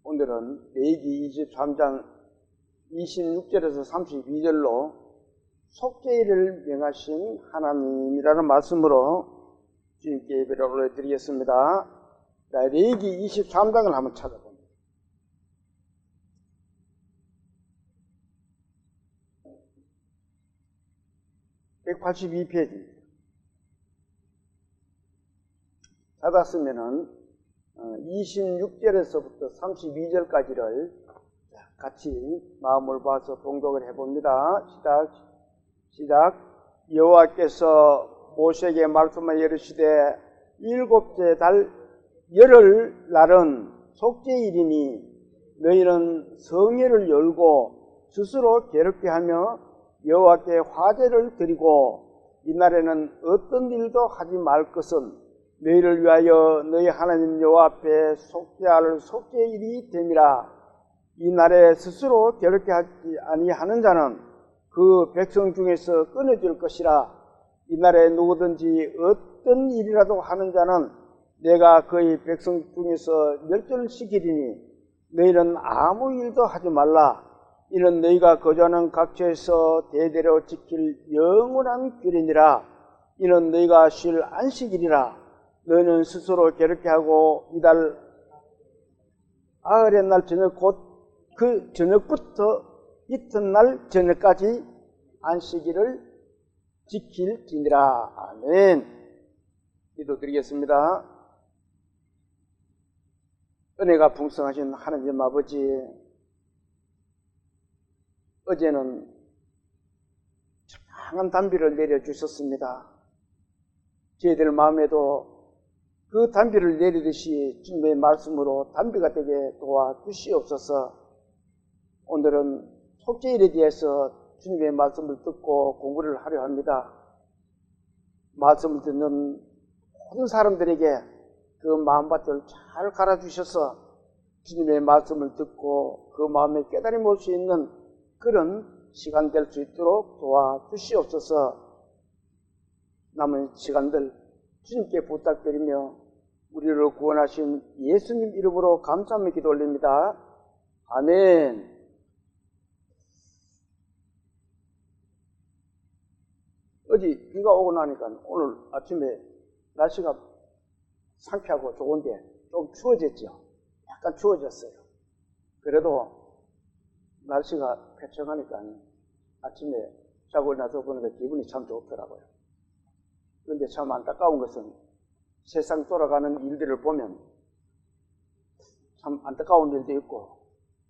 오늘은 레위기 23장 26절에서 32절로 속죄일을 명하신 하나님이라는 말씀으로 주님께 예배를 올려드리겠습니다. 레위기 23장을 한번 찾아봅니다. 182페이지입니다. 찾았으면은 26절에서부터 32절까지를 같이 마음을 봐서 봉독을 해봅니다. 시작. 여호와께서 모세에게 말씀하여 이르시되 일곱째 달 열흘 날은 속죄일이니 너희는 성회를 열고 스스로 괴롭게 하며 여호와께 화제를 드리고 이날에는 어떤 일도 하지 말 것은 너희를 위하여 너희 하나님 여호와 앞에 속죄할 속죄일이 됨이라. 이 날에 스스로 괴롭게 하지 아니하는 자는 그 백성 중에서 끊어질 것이라. 이 날에 누구든지 어떤 일이라도 하는 자는 내가 그의 백성 중에서 멸절시키리니 너희는 아무 일도 하지 말라. 이는 너희가 거주하는 각처에서 대대로 지킬 영원한 규례니라. 이는 너희가 쉴 안식일이라. 너희는 스스로 괴롭게 하고 이달 아흘의 날 저녁 곧 그 저녁부터 이튿날 저녁까지 안식일을 지킬지니라. 아멘. 기도드리겠습니다. 은혜가 풍성하신 하나님 아버지, 어제는長단비를 내려주셨습니다. 저희들 마음에도 그 단비를 내리듯이 주님의 말씀으로 단비가 되게 도와주시옵소서. 오늘은 속죄일에 대해서 주님의 말씀을 듣고 공부를 하려 합니다. 말씀을 듣는 모든 사람들에게 그 마음밭을 잘 갈아주셔서 주님의 말씀을 듣고 그 마음에 깨달음이 올 수 있는 그런 시간 될 수 있도록 도와주시옵소서. 남은 시간들 주님께 부탁드리며 우리를 구원하신 예수님 이름으로 감사하며 기도 올립니다. 아멘. 어제 비가 오고 나니까 오늘 아침에 날씨가 상쾌하고 좋은데 좀 추워졌죠. 약간 추워졌어요. 그래도 날씨가 쾌청하니까 아침에 자고 나서 보니까 기분이 참 좋더라고요. 그런데 참 안타까운 것은 세상 돌아가는 일들을 보면 참 안타까운 일도 있고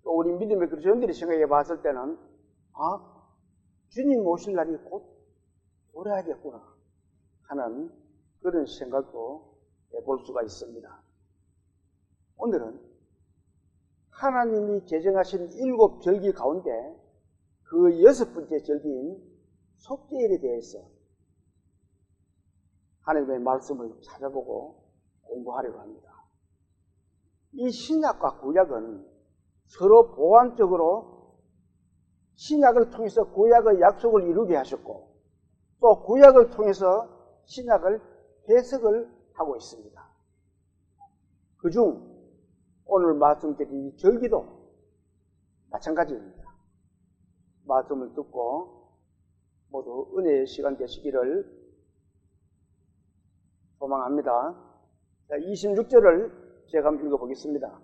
또 우리 믿음의 그리스도인들이 생각해 봤을 때는 주님 오실 날이 곧 오래하겠구나 하는 그런 생각도 해볼 수가 있습니다. 오늘은 하나님이 제정하신 7절기 가운데 그 6번째 절기인 속죄일에 대해서 하나님의 말씀을 찾아보고 공부하려고 합니다. 이 신약과 구약은 서로 보완적으로 신약을 통해서 구약의 약속을 이루게 하셨고 또 구약을 통해서 신약을 해석을 하고 있습니다. 그중 오늘 말씀드린 이 절기도 마찬가지입니다. 말씀을 듣고 모두 은혜의 시간 되시기를 소망합니다. 26절을 제가 한번 읽어보겠습니다.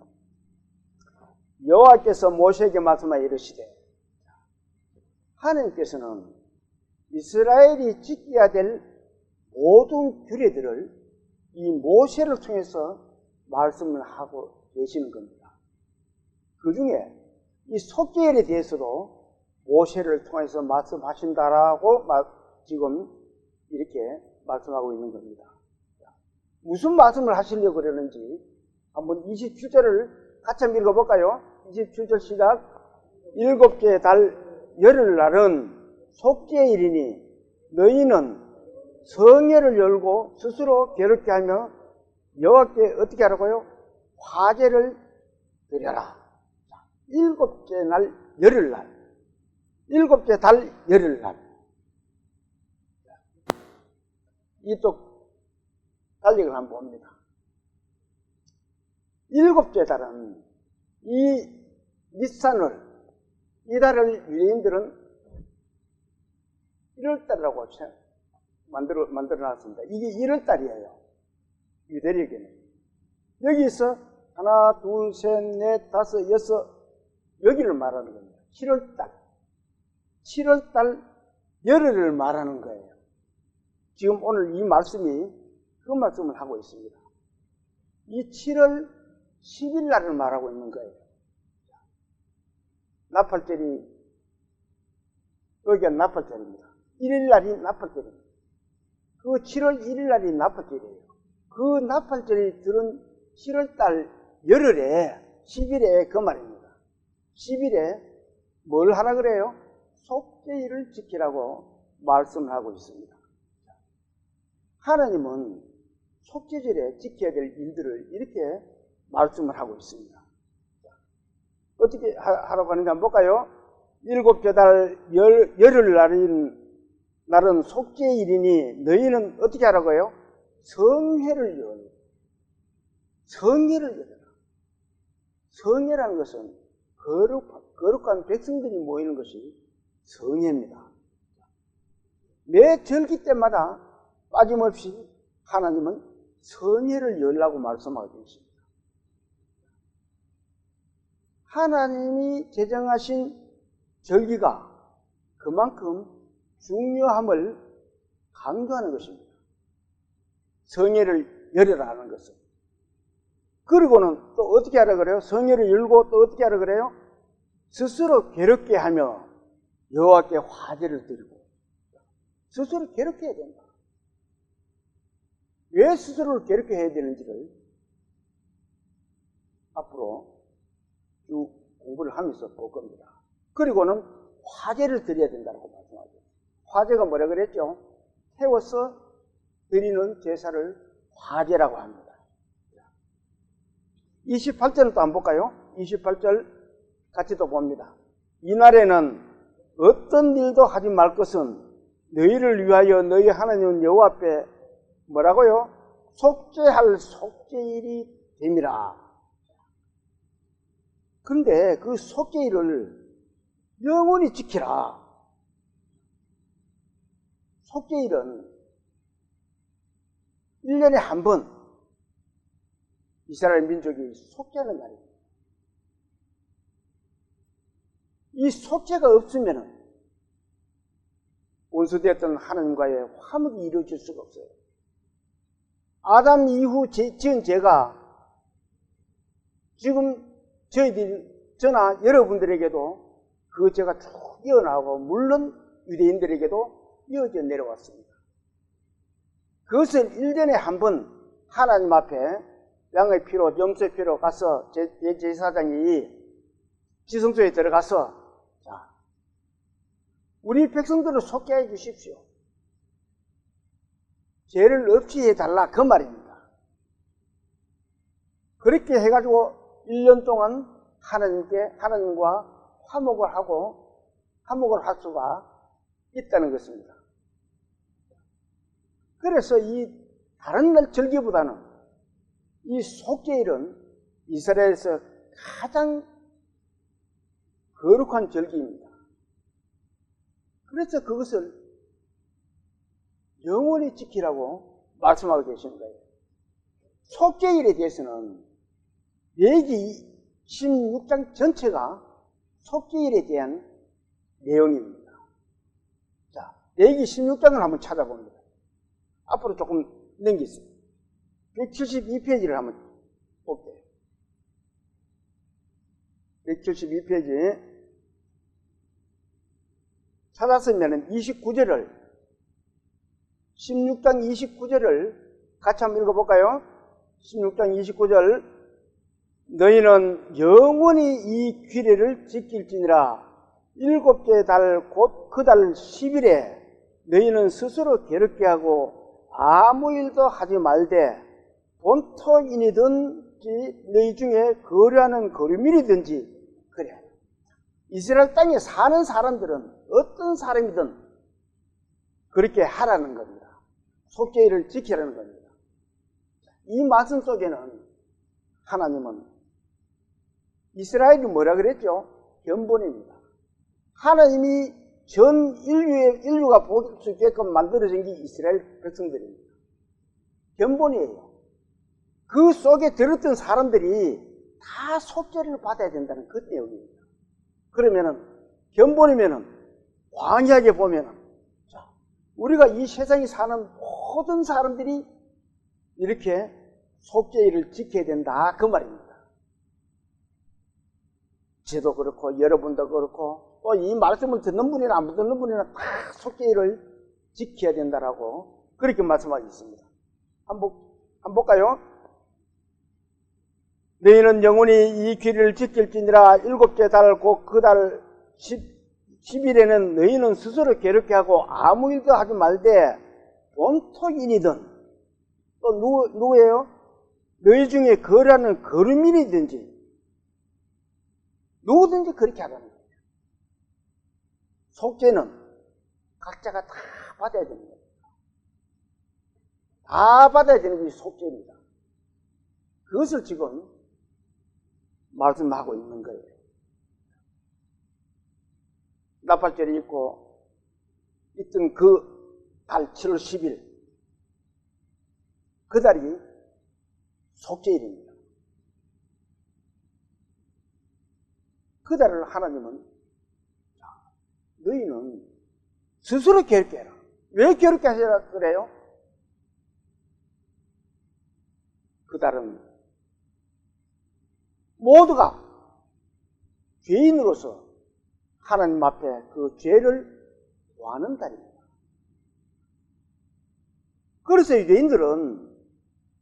여호와께서 모세에게 말씀하여 이르시되 하나님께서는 이스라엘이 지켜야 될 모든 규례들을 이 모세를 통해서 말씀을 하고 계시는 겁니다. 그 중에 이 속죄일에 대해서도 모세를 통해서 말씀하신다라고 지금 이렇게 말씀하고 있는 겁니다. 무슨 말씀을 하시려고 그러는지 한번 27절을 같이 한번 읽어볼까요? 27절 시작. 일곱째 달 열흘날은 속죄일이니 너희는 성회를 열고 스스로 괴롭게 하며 여호와께 어떻게 하라고요? 화제를 드려라. 일곱째 날 열흘날, 일곱째 달 열흘날. 이쪽 달력을 한번 봅니다. 일곱째 달은 이 니산을, 이달을 유대인들은 1월달이라고 만들어놨습니다. 이게 1월달이에요. 유대력에는. 여기서 하나, 둘, 셋, 넷, 다섯, 여섯, 여기를 말하는 겁니다. 7월달. 7월달 열흘을 말하는 거예요. 지금 오늘 이 말씀이 그 말씀을 하고 있습니다. 이 7월 10일 날을 말하고 있는 거예요. 나팔절이, 여기가 나팔절입니다. 1일 날이 나팔절입니다. 그 7월 1일 날이 나팔절이에요. 그 나팔절이 들은 7월달 열흘에 10일에 그 말입니다. 10일에 뭘 하라 그래요? 속죄일을 지키라고 말씀을 하고 있습니다. 하나님은 속죄절에 지켜야 될 일들을 이렇게 말씀을 하고 있습니다. 어떻게 하라고 하는지 한번 볼까요? 일곱째 달 열흘 날은 속죄일이니 너희는 어떻게 하라고요? 성회를 열어라. 성회를 열어라. 성회라는 것은 거룩한 백성들이 모이는 것이 성회입니다. 매 절기 때마다 빠짐없이 하나님은 성회를 열라고 말씀하고 계십니다. 하나님이 제정하신 절기가 그만큼 중요함을 강조하는 것입니다. 성회를 열어라 하는 것은. 그리고는 또 어떻게 하라 그래요? 성회를 열고 또 어떻게 하라 그래요? 스스로 괴롭게 하며 여호와께 화제를 드리고. 스스로 괴롭게 해야 된다. 왜 스스로를 괴롭게 해야 되는지를 앞으로 쭉 공부를 하면서 볼 겁니다. 그리고는 화제를 드려야 된다고 말씀하죠. 화제가 뭐라 그랬죠? 태워서 드리는 제사를 화제라고 합니다. 28절을 또 한번 볼까요? 28절 같이 또 봅니다. 이날에는 어떤 일도 하지 말 것은 너희를 위하여 너희 하나님 여호와 앞에 뭐라고요? 속죄할 속죄일이 됨이라. 그런데 그 속죄일을 영원히 지키라. 속죄일은 1년에 한 번 이스라엘 민족이 속죄하는 날입니다. 이 속죄가 없으면 원수되었던 하나님과의 화목이 이루어질 수가 없어요. 아담 이후 지은 죄가 지금 저나 여러분들에게도 그 죄가 쭉 이어나오고 물론 유대인들에게도 이어져 내려왔습니다. 그것을 1년에 한 번 하나님 앞에 양의 피로, 염소의 피로 가서 제사장이 지성소에 들어가서 자, 우리 백성들을 속죄해 주십시오. 죄를 없이 해달라 그 말입니다. 그렇게 해가지고 1년 동안 하나님과 화목을 할 수가 있다는 것입니다. 그래서 이 다른 날 절기보다는 이 속죄일은 이스라엘에서 가장 거룩한 절기입니다. 그래서 그것을 영원히 지키라고 말씀하고 계시는 거예요. 속죄일에 대해서는 레위기 16장 전체가 속죄일에 대한 내용입니다. 자, 레위기 16장을 한번 찾아봅니다. 앞으로 조금 넘기겠습니다. 172페이지를 한번 볼게요. 172페이지 찾았으면 29절을 16장 29절을 같이 한번 읽어볼까요? 16장 29절 너희는 영원히 이 규례를 지킬지니라 일곱째 달 곧 그 달 10일에 너희는 스스로 괴롭게 하고 아무 일도 하지 말되 본토인이든지 너희 중에 거류하는 거류민이든지 그래. 이스라엘 땅에 사는 사람들은 어떤 사람이든 그렇게 하라는 겁니다. 속죄일을 지키라는 겁니다. 이 말씀 속에는 하나님은 이스라엘이 뭐라 그랬죠? 견본입니다. 하나님이 전 인류가 볼 수 있게끔 만들어진 게 이스라엘 백성들입니다. 견본이에요. 그 속에 들었던 사람들이 다 속죄를 받아야 된다는 그 내용입니다. 그러면은 견본이면은 광야하게 보면은 자, 우리가 이 세상에 사는 모든 사람들이 이렇게 속죄를 지켜야 된다 그 말입니다. 저도 그렇고 여러분도 그렇고 또 이 말씀을 듣는 분이나 안 듣는 분이나 다 속죄를 지켜야 된다라고 그렇게 말씀하고 있습니다. 한번 볼까요? 너희는 영원히 이 규례를 지킬지니라. 일곱째 달 곧 그 달 10일에는 너희는 스스로 괴롭게 하고 아무 일도 하지 말되 본토인이든 또 누구예요? 너희 중에 거라는 거루민이든지 누구든지 그렇게 하라는 거예요. 속죄는 각자가 다 받아야 됩니다. 다 받아야 되는 게 속죄입니다. 그것을 지금 말씀하고 있는 거예요. 나팔절이 있고 있던 그 달 7월 10일 그 달이 속죄일입니다. 그 달을 하나님은 너희는 스스로 괴롭게 해라. 왜 괴롭게 하시라 그래요? 그 달은 모두가 죄인으로서 하나님 앞에 그 죄를 구하는 달입니다. 그래서 유대인들은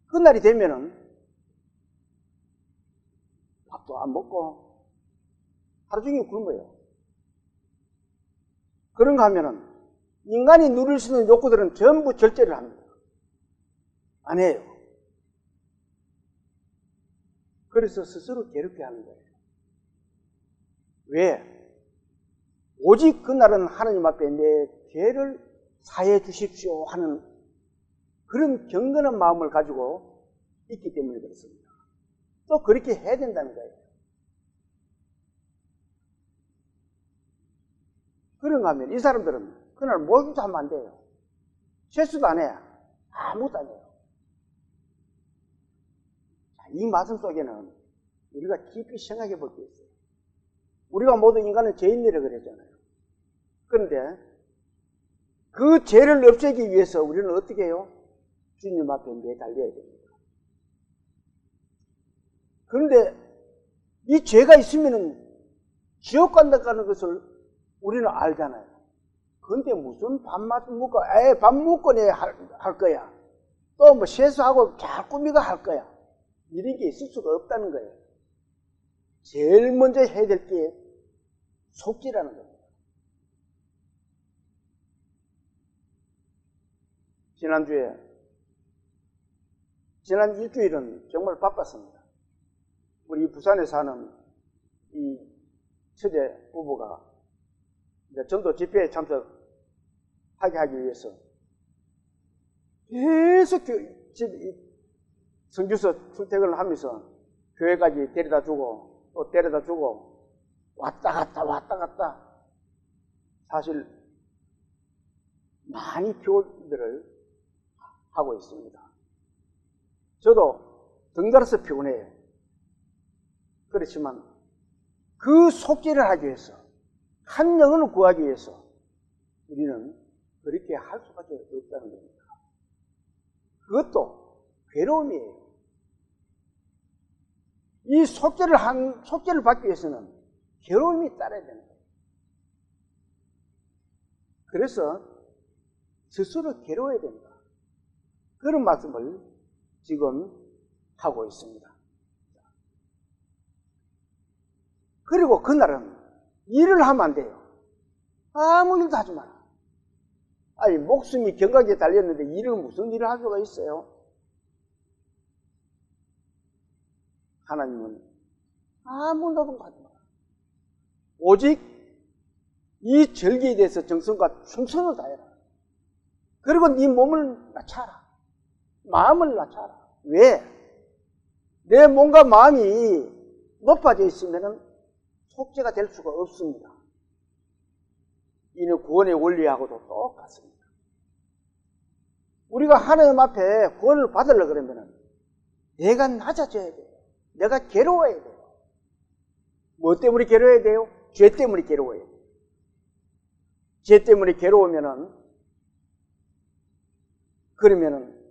그날이 되면은 밥도 안 먹고 하루 종일 굶어요. 그런가 하면은 인간이 누릴 수 있는 욕구들은 전부 절제를 합니다. 안 해요. 그래서 스스로 괴롭게 하는 거예요. 왜? 오직 그날은 하나님 앞에 내 죄를 사해 주십시오 하는 그런 경건한 마음을 가지고 있기 때문에 그렇습니다. 또 그렇게 해야 된다는 거예요. 그런가 하면 이 사람들은 그날 뭐도 하면 안 돼요. 세수도 안 해. 아무것도 안 해요. 이 말씀 속에는 우리가 깊이 생각해 볼 게 있어요. 우리가 모두 인간은 죄인이라 그랬잖아요. 그런데 그 죄를 없애기 위해서 우리는 어떻게 해요? 주님 앞에 매달려야 됩니다. 그런데 이 죄가 있으면 지옥 간다는 것을 우리는 알잖아요. 그런데 무슨 밥 먹고, 밥 먹고 할 거야. 또 뭐 세수하고 잘 꾸미고 할 거야. 이런 게 있을 수가 없다는 거예요. 제일 먼저 해야 될 게 속죄라는 겁니다. 지난 일주일은 정말 바빴습니다. 우리 부산에 사는 이 처제 부부가 전도 집회에 참석하게 하기 위해서 계속 선교서 출퇴근을 하면서 교회까지 데려다 주고 또 데려다 주고 왔다 갔다 사실 많이 교들을 하고 있습니다. 저도 등달아서 피곤해요. 그렇지만 그 속죄를 하기 위해서 한 영혼을 구하기 위해서 우리는 그렇게 할 수밖에 없다는 겁니다. 그것도 괴로움이에요. 이 속죄를 받기 위해서는 괴로움이 따라야 되는 거예요. 그래서 스스로 괴로워야 된다. 그런 말씀을 지금 하고 있습니다. 그리고 그날은 일을 하면 안 돼요. 아무 일도 하지 마라. 아니, 목숨이 경각에 달렸는데 일을 무슨 일을 할 수가 있어요? 하나님은 아무 노동 하지 마라. 오직 이 절기에 대해서 정성과 충성을 다해라. 그리고 네 몸을 낮춰라. 마음을 낮춰라. 왜? 내 몸과 마음이 높아져 있으면 속죄가 될 수가 없습니다. 이는 구원의 원리하고도 똑같습니다. 우리가 하나님 앞에 구원을 받으려고 그러면 내가 낮아져야 돼요. 내가 괴로워야 돼요. 뭐 때문에 괴로워야 돼요? 죄 때문에 괴로워야 돼요. 죄 때문에 그러면은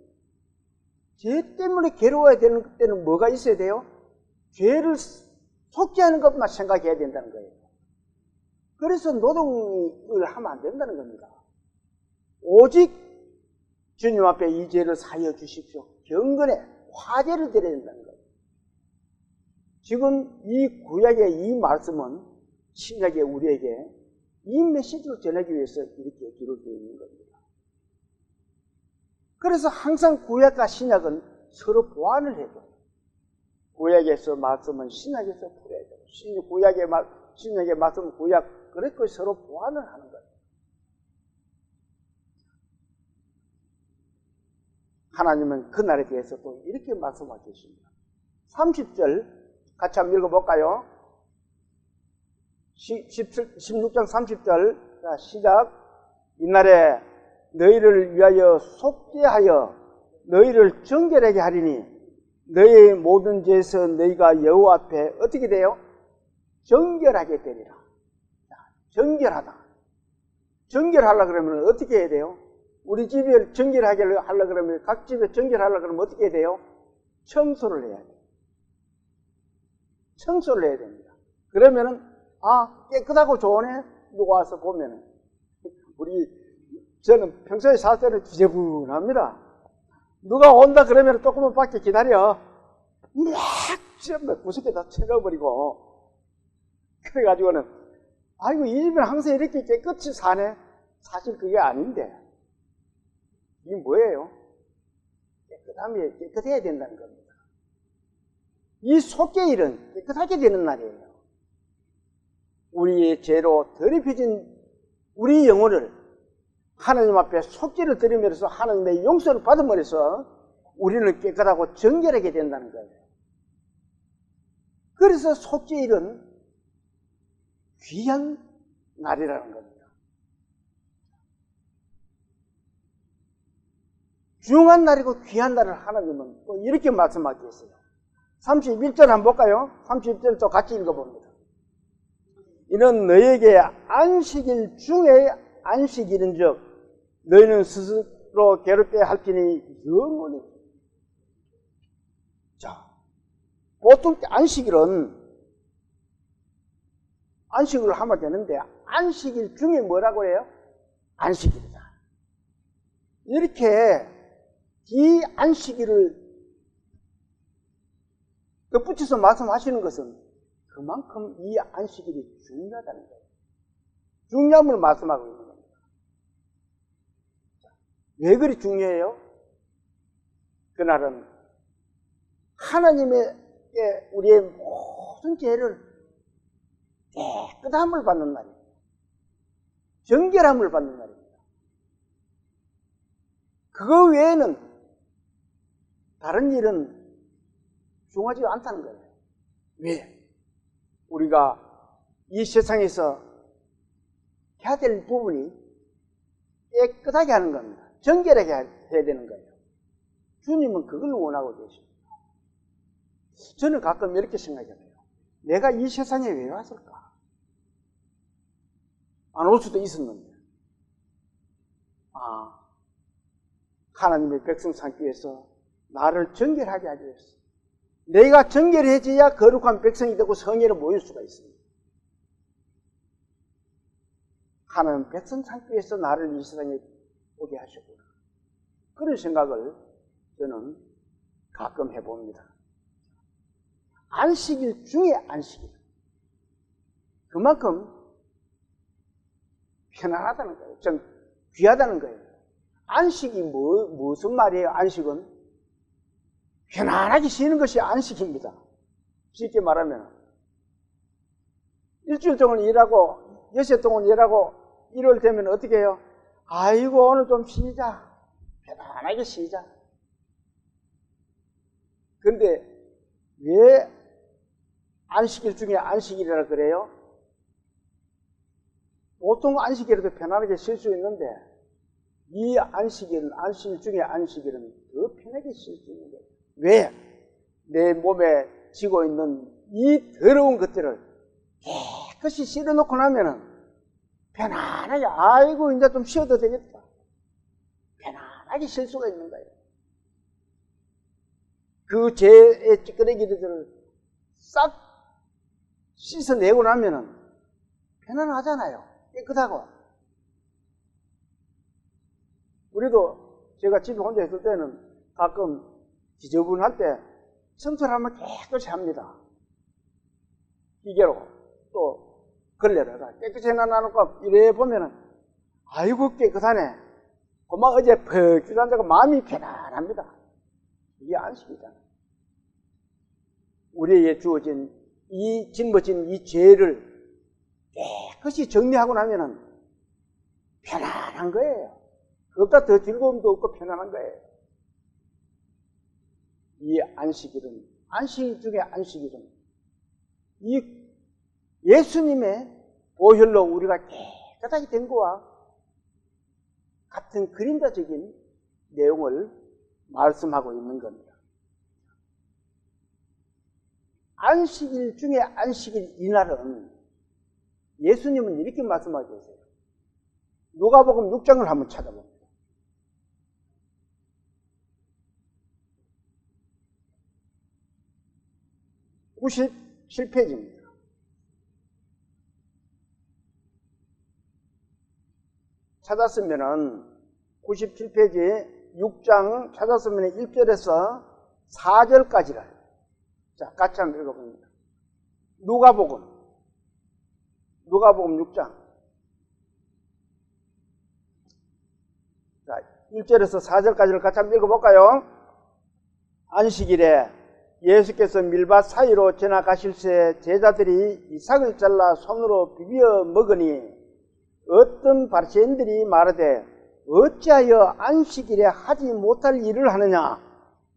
죄 때문에 괴로워야 되는 때는 뭐가 있어야 돼요? 죄를 속죄하는 것만 생각해야 된다는 거예요. 그래서 노동을 하면 안 된다는 겁니다. 오직 주님 앞에 이 죄를 사하여 주십시오. 경건에 화제를 드려야 된다는 거예요. 지금 이 구약의 이 말씀은 신약의 우리에게 이 메시지를 전하기 위해서 이렇게 기록되어 있는 겁니다. 그래서 항상 구약과 신약은 서로 보완을 해요. 구약에서 말씀은 신약에서 풀어야 되고, 신약의 말씀은 구약, 그렇게 서로 보완을 하는 거예요. 하나님은 그날에 대해서 또 이렇게 말씀하고 계십니다. 30절 같이 한번 읽어볼까요? 16장 30절. 자, 시작. 이날에 너희를 위하여 속죄하여 너희를 정결하게 하리니 너희의 모든 죄에서 너희가 여호와 앞에 어떻게 돼요? 정결하게 되리라. 정결하다. 정결하려고 그러면 어떻게 해야 돼요? 우리 집에 정결하게 하려고 그러면, 각 집에 정결하려고 그러면 어떻게 해야 돼요? 청소를 해야 돼요. 청소를 해야 됩니다. 그러면은, 깨끗하고 좋으네? 누가 와서 보면은. 저는 평소에 살 때는 지저분합니다. 누가 온다 그러면 조금만 밖에 기다려. 막 구석에 다 채워버리고. 그래가지고는, 아이고, 이 집은 항상 이렇게 깨끗이 사네? 사실 그게 아닌데. 이게 뭐예요? 깨끗해야 된다는 겁니다. 이 속죄일은 깨끗하게 되는 날이에요. 우리의 죄로 더럽혀진 우리 영혼을 하나님 앞에 속죄를 드리면서 하나님의 용서를 받음으로써 우리는 깨끗하고 정결하게 된다는 거예요. 그래서 속죄일은 귀한 날이라는 겁니다. 중요한 날이고 귀한 날을 하나님은 또 이렇게 말씀하고 있어요. 31절 한번 볼까요? 31절 또 같이 읽어봅니다. 이는 너희에게 안식일 중에 안식일인 즉 너희는 스스로 괴롭게 할 테니 영원히. 자, 보통 안식일은 안식을 하면 되는데 안식일 중에 뭐라고 해요? 안식일이다. 이렇게 이 안식일을 덧붙여서 말씀하시는 것은 그만큼 이 안식일이 중요하다는 거예요. 중요함을 말씀하고 있는 겁니다. 왜 그리 중요해요? 그날은 하나님의 우리의 모든 죄를 깨끗함을 받는 날입니다. 정결함을 받는 날입니다. 그거 외에는 다른 일은 중요하지 않다는 거예요. 왜? 우리가 이 세상에서 해야 될 부분이 깨끗하게 하는 겁니다. 정결하게 해야 되는 거예요. 주님은 그걸 원하고 계십니다. 저는 가끔 이렇게 생각해요. 내가 이 세상에 왜 왔을까? 안 올 수도 있었는데. 하나님의 백성 삼기 위해서 나를 정결하게 하기 위해서. 내가 정결해져야 거룩한 백성이 되고 성회로 모일 수가 있습니다. 하나님 백성 삼기 위해서 나를 이 세상에 오게 하셨구나. 그런 생각을 저는 가끔 해봅니다. 안식일 중에 안식일. 그만큼 편안하다는 거예요. 좀 귀하다는 거예요. 안식이 무슨 말이에요? 안식은 편안하게 쉬는 것이 안식입니다. 쉽게 말하면 일주일 동안 일하고 여섯 동안 일하고 일요일 되면 어떻게 해요? 아이고 오늘 좀 쉬자. 편안하게 쉬자. 그런데 왜 안식일 중에 안식일이라 그래요? 보통 안식일에도 편안하게 쉴 수 있는데 이 안식일은 안식일 중에 안식일은 더 편하게 쉴 수 있는 거예요. 왜? 내 몸에 지고 있는 이 더러운 것들을 깨끗이 씻어놓고 나면은 편안하게 아이고 이제 좀 쉬어도 되겠다. 편안하게 쉴 수가 있는 거예요. 그 죄의 찌끄레기들을 싹 씻어내고 나면은 편안하잖아요. 깨끗하고. 우리도 제가 집에 혼자 있을 때는 가끔 지저분할 때 청소를 하면 깨끗이 합니다. 기계로 또 걸레를 깨끗이 해놔놓고 이래 보면은 아이고 깨끗하네. 고마 어제 퍽 주저앉아서 마음이 편안합니다. 이게 안식이잖아요. 우리에게 주어진 이 짊어진 이 죄를 깨끗이 정리하고 나면은 편안한 거예요. 그것보다 더 즐거움도 없고 편안한 거예요. 이 안식일은, 안식 중에 안식일은 이 예수님의 보혈로 우리가 깨끗하게 된 거와 같은 그림자적인 내용을 말씀하고 있는 겁니다. 안식일 중에 안식일 이날은 예수님은 이렇게 말씀하고 계세요. 누가복음 6장을 한번 찾아봅니다. 97페이지입니다. 찾았으면은 97페이지에 6장 찾았으면 1절에서 4절까지를 자 같이 한번 읽어봅니다. 누가복음 6장 자 1절에서 4절까지를 같이 한번 읽어볼까요? 안식일에 예수께서 밀밭 사이로 지나가실새 제자들이 이삭을 잘라 손으로 비벼 먹으니 어떤 바리새인들이 말하되 어찌하여 안식일에 하지 못할 일을 하느냐?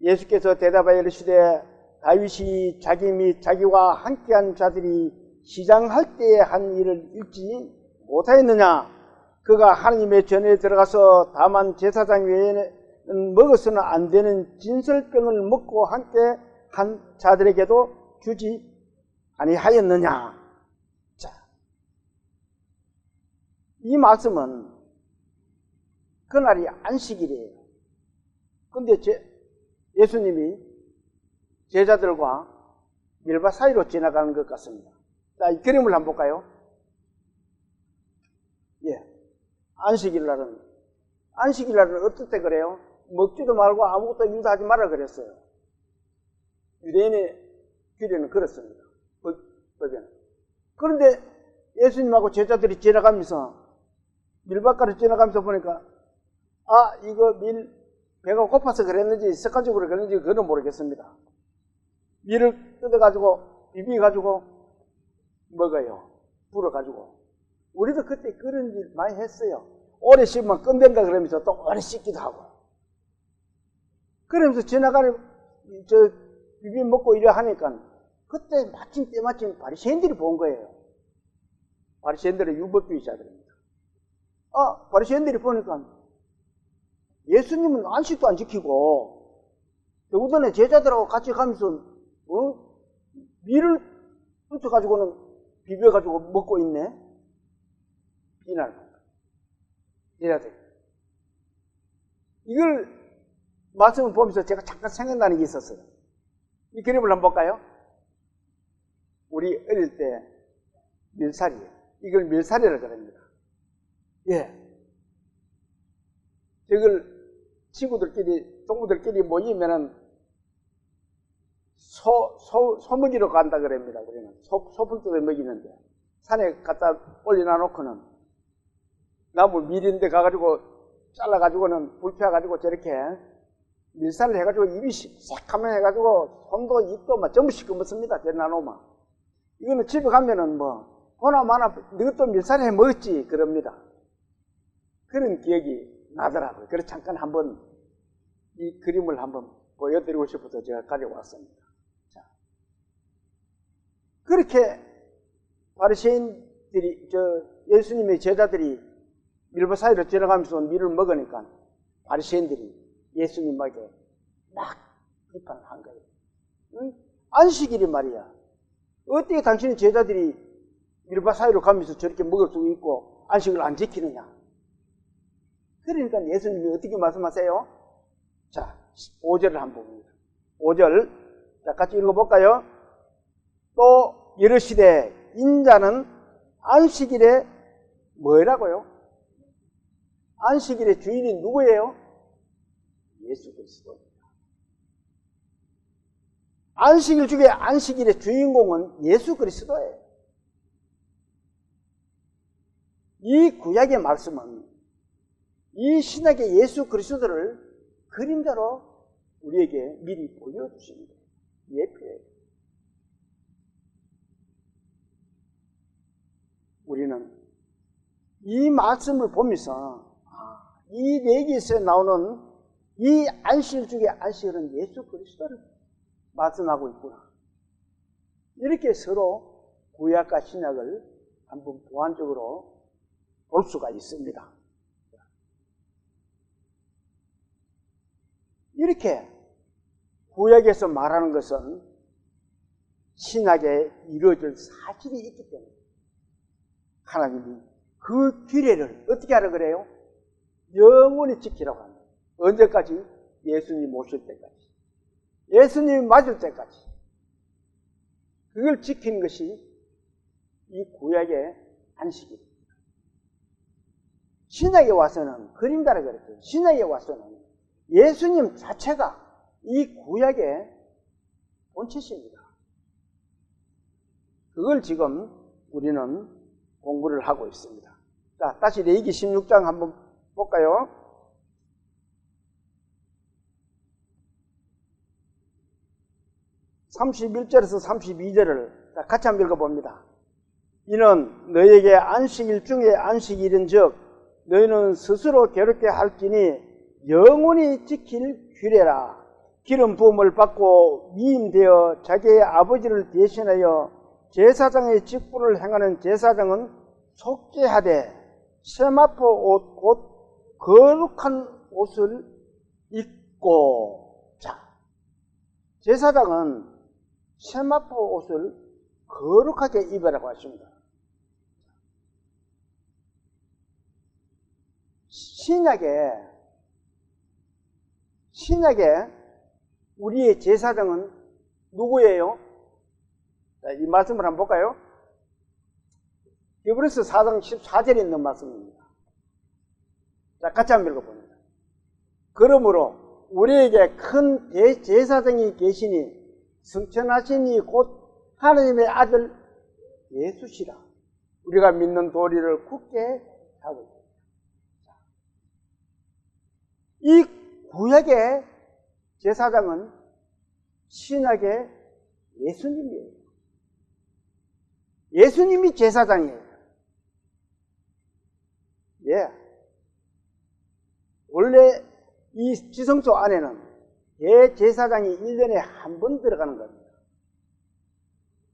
예수께서 대답하여 이르시되 다윗이 자기 및 자기와 함께한 자들이 시장할 때에 한 일을 읽지 못하였느냐? 그가 하나님의 전에 들어가서 다만 제사장 외에는 먹어서는 안 되는 진설병을 먹고 함께 한 자들에게도 주지 아니하였느냐? 자, 이 말씀은 그날이 안식일이에요. 근데 예수님이 제자들과 밀밭 사이로 지나가는 것 같습니다. 자, 이 그림을 한번 볼까요? 예. 안식일날은 어떻게 그래요? 먹지도 말고 아무것도 일도 하지 말라 그랬어요. 유대인의 규례는 그렇습니다. 법에는. 그런데 예수님하고 제자들이 지나가면서 밀밭가를 지나가면서 보니까 이거 배가 고파서 그랬는지 습관적으로 그랬는지 그건 모르겠습니다. 밀을 뜯어가지고 비벼가지고 먹어요. 불어가지고. 우리도 그때 그런 일 많이 했어요. 오래 씹으면 끈댄다 그러면서 또 오래 씹기도 하고. 그러면서 지나가는 비벼 먹고 이래 하니까 그때 때마침 바리새인들이 본 거예요. 바리새인들은 율법주의자들입니다. 바리새인들이 보니까 예수님은 안식도 안 지키고 더군다나 제자들하고 같이 가면서 밀을 뜯어가지고는 비벼가지고 먹고 있네. 비난합니다. 제자들. 이걸 말씀을 보면서 제가 잠깐 생각나는 게 있었어요. 이 그림을 한번 볼까요? 우리 어릴 때 밀살이에요. 이걸 밀살이라고 그럽니다. 예. 이걸 동무들끼리 모이면은 소먹이로 간다 그럽니다. 우리는 소풀 뜯어 먹이는데 산에 갖다 올려놔 놓고는 나무 밀인데 가가지고 잘라가지고는 불 펴가지고 저렇게 밀살을 해가지고 입이 새카만 해가지고 손도 입도 막 전부 시커멓습니다. 내놔놓으면 이거는 집에 가면은 보나마나 너도 밀살 해 먹었지 그럽니다. 그런 기억이 나더라고요. 그래서 잠깐 한번 이 그림을 한번 보여드리고 싶어서 제가 가져왔습니다. 자, 그렇게 바리새인들이 예수님의 제자들이 밀보 사이로 지나가면서 밀을 먹으니까 바리새인들이 예수님에게 막 비판을 한 거예요. 응? 안식일이 말이야. 어떻게 당신의 제자들이 밀보 사이로 가면서 저렇게 먹을 수 있고 안식을 안 지키느냐. 그러니까 예수님이 어떻게 말씀하세요? 자, 5절을 한번 봅니다. 5절. 자, 같이 읽어볼까요? 또 이르시되 인자는 안식일에 뭐라고요? 안식일의 주인이 누구예요? 예수 그리스도입니다. 안식일 중에 안식일의 주인공은 예수 그리스도예요. 이 구약의 말씀은 이 신약의 예수 그리스도를 그림자로 우리에게 미리 보여주십니다. 예표예요. 우리는 이 말씀을 보면서 이 레위기에서 나오는 이 안식일 중에 안식일은 예수 그리스도를 말씀하고 있구나. 이렇게 서로 구약과 신약을 한번 보완적으로 볼 수가 있습니다. 이렇게 구약에서 말하는 것은 신약에 이루어질 사실이 있기 때문에 하나님이 그 규례를 어떻게 하라 그래요? 영원히 지키라고 합니다. 언제까지? 예수님 오실 때까지. 예수님이 맞을 때까지. 그걸 지키는 것이 이 구약의 안식입니다. 신약에 와서는 그림자라 그랬어요. 신약에 와서는 예수님 자체가 이 구약의 본체십니다. 그걸 지금 우리는 공부를 하고 있습니다. 자, 다시 레위기 16장 한번 볼까요? (31절에서) 32절을 같이 한번 읽어봅니다. 이는 너에게 안식일 중에 안식일인즉 너희는 스스로 괴롭게 할지니 영원히 지킬 규례라. 기름 부음을 받고 위임되어 자기의 아버지를 대신하여 제사장의 직분을 행하는 제사장은 속죄하되 세마포 옷 곧 거룩한 옷을 입고. 자, 제사장은 세마포 옷을 거룩하게 입으라고 하십니다. 신약에 우리의 제사장은 누구예요? 자, 이 말씀을 한번 볼까요? 히브리서 4장 14절에 있는 말씀입니다. 자, 같이 한번 읽어봅니다. 그러므로 우리에게 큰 대제사장이 계시니 승천하시니 곧 하나님의 아들 예수시라. 우리가 믿는 도리를 굳게 하고 있습니다. 이 구약의 제사장은 신약의 예수님이에요. 예수님이 제사장이에요. 예. 원래 이 지성소 안에는 대제사장이 1년에 한 번 들어가는 겁니다.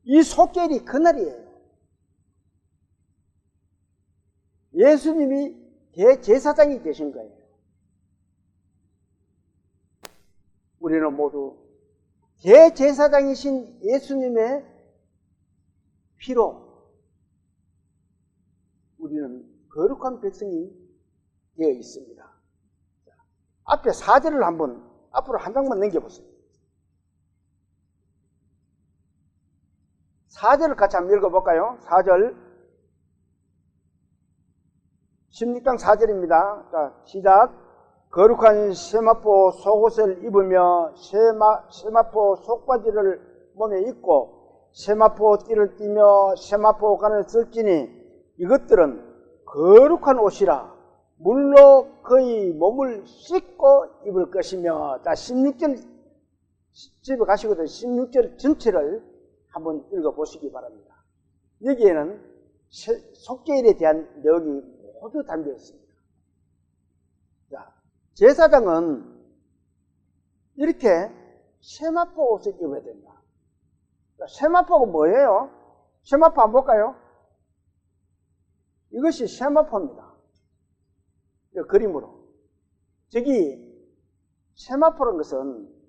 이 속죄일이 그날이에요. 예수님이 대제사장이 되신 거예요. 우리는 모두 대제사장이신 예수님의 피로 우리는 거룩한 백성이 되어 있습니다. 앞에 4절을 한번 앞으로 한 장만 넘겨보세요. 4절을 같이 한번 읽어볼까요? 4절 16장 4절입니다. 자, 시작. 거룩한 세마포 속옷을 입으며 세마포 속바지를 몸에 입고 세마포 띠를 띠며 세마포 간을 쓸지니 이것들은 거룩한 옷이라 물로 그의 몸을 씻고 입을 것이며. 자, 16절 집에 가시거든 16절 전체를 한번 읽어보시기 바랍니다. 여기에는 속죄일에 대한 내용이 모두 담겨 있습니다. 자, 제사장은 이렇게 세마포 옷을 입어야 된다. 자, 세마포가 뭐예요? 세마포 한번 볼까요? 이것이 세마포입니다. 이 그림으로. 저기 세마포라는 것은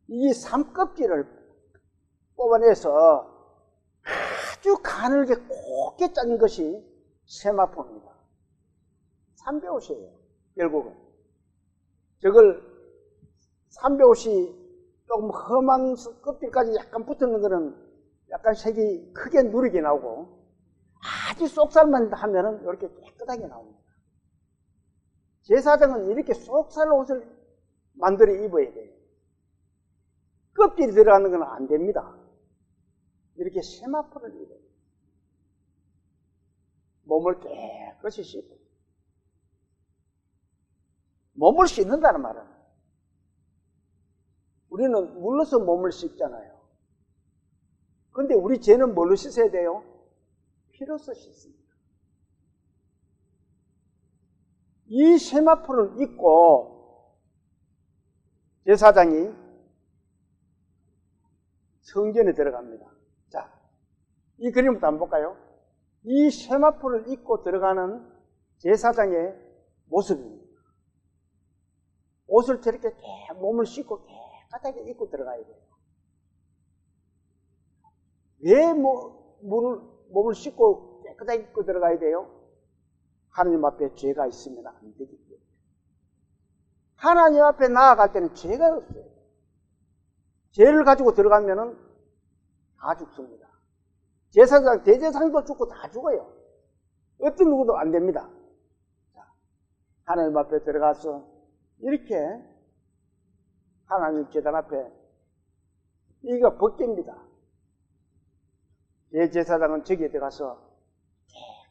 이 삼껍질을 뽑아내서 아주 가늘게 곱게 짠 것이 세마포입니다. 삼배옷이에요, 결국은. 저걸 삼배옷이 조금 험한 껍질까지 약간 붙었는 거는 약간 색이 크게 누리게 나오고, 아주 쏙살만 하면은 이렇게 깨끗하게 나옵니다. 제사장은 이렇게 쏙살 옷을 만들어 입어야 돼요. 껍질이 들어가는 건 안 됩니다. 이렇게 세마포를 입어요. 몸을 깨끗이 씻고. 몸을 씻는다는 말은 우리는 물로서 몸을 씻잖아요. 그런데 우리 죄는 뭘로 씻어야 돼요? 피로써 씻습니다. 이 세마포를 입고 제사장이 성전에 들어갑니다. 자, 이 그림부터 한번 볼까요? 이 세마포를 입고 들어가는 제사장의 모습입니다. 옷을 저렇게 몸을 씻고 깨끗하게 입고 들어가야 돼요. 왜 몸을 씻고 깨끗하게 입고 들어가야 돼요? 하나님 앞에 죄가 있으면 안 되기 때문에. 하나님 앞에 나아갈 때는 죄가 없어요. 죄를 가지고 들어가면은 다 죽습니다. 제사장, 대제사장도 죽고 다 죽어요. 어떤 누구도 안 됩니다. 자, 하나님 앞에 들어가서 이렇게 하나님 제단 앞에 이가 벗깁니다. 대제사장은 저기에 들어가서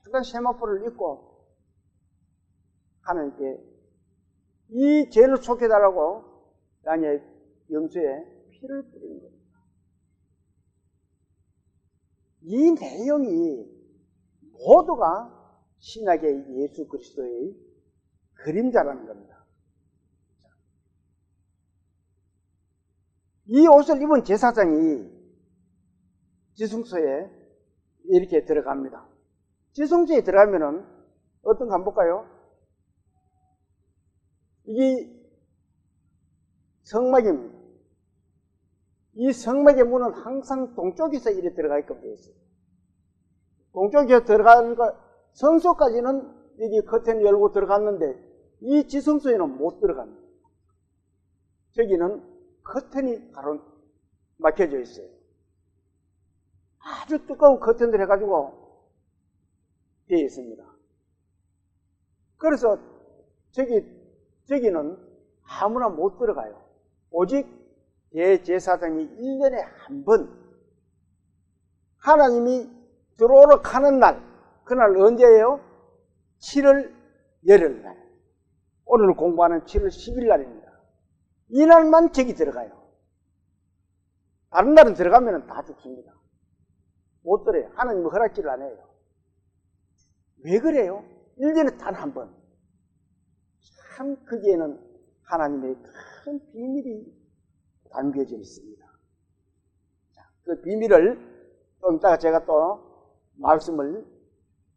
깨끗한 세마포를 입고 하나님께 이 죄를 속해달라고 양의 염소에 피를 뿌리는 겁니다. 이 내용이 모두가 신약의 예수 그리스도의 그림자라는 겁니다. 이 옷을 입은 제사장이 지성소에 이렇게 들어갑니다. 지성소에 들어가면은 어떤 거 한번 볼까요? 이게 성막입니다. 이 성막의 문은 항상 동쪽에서 이렇게 들어가게끔 되어 있어요. 동쪽에 들어가는 거, 성소까지는 여기 커튼 열고 들어갔는데 이 지성소에는 못 들어갑니다. 저기는 커튼이 바로 막혀져 있어요. 아주 두꺼운 커튼들 해가지고 되어 있습니다. 그래서 저기는 아무나 못 들어가요. 오직 대제사장이 1년에 한 번 하나님이 들어오러 가는 날, 그날 언제예요? 7월 열흘날. 오늘 공부하는 7월 10일날입니다. 이날만 저기 들어가요. 다른 날은 들어가면 다 죽습니다. 못 들어요. 하나님은 허락지를 안 해요. 왜 그래요? 1년에 단 한 번. 참 거기에는 하나님의 큰 비밀이 담겨져 있습니다. 자, 그 비밀을 좀 이따가 제가 또 말씀을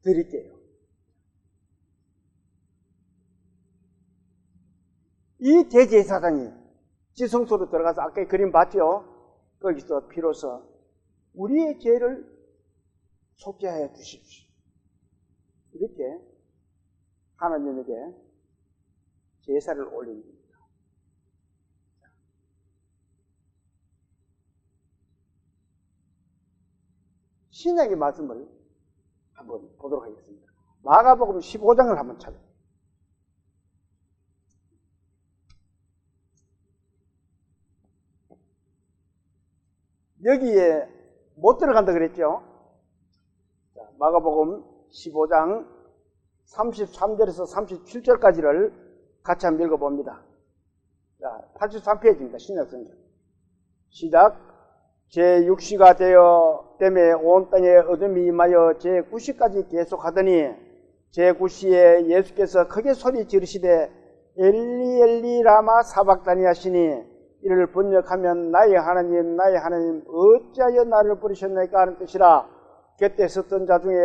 드릴게요. 이 대제사장이 지성소로 들어가서 아까 그림 봤죠? 거기서 비로소 우리의 죄를 속죄하여 주십시오. 이렇게 하나님에게 제사를 올립니다. 신약의 말씀을 한번 보도록 하겠습니다. 마가복음 15장을 한번 찾아요. 여기에 못 들어간다 그랬죠? 자, 마가복음 15장 33절에서 37절까지를 같이 한번 읽어봅니다. 자, 83페이지입니다. 신약성경. 시작. 제6시가 되어 때문에 온 땅에 어둠이 임하여 제9시까지 계속하더니 제9시에 예수께서 크게 소리 지르시되 엘리 엘리 라마 사박다니 하시니 이를 번역하면 나의 하나님 나의 하나님 어찌하여 나를 부르셨나이까 하는 뜻이라. 곁에 섰던 자 중에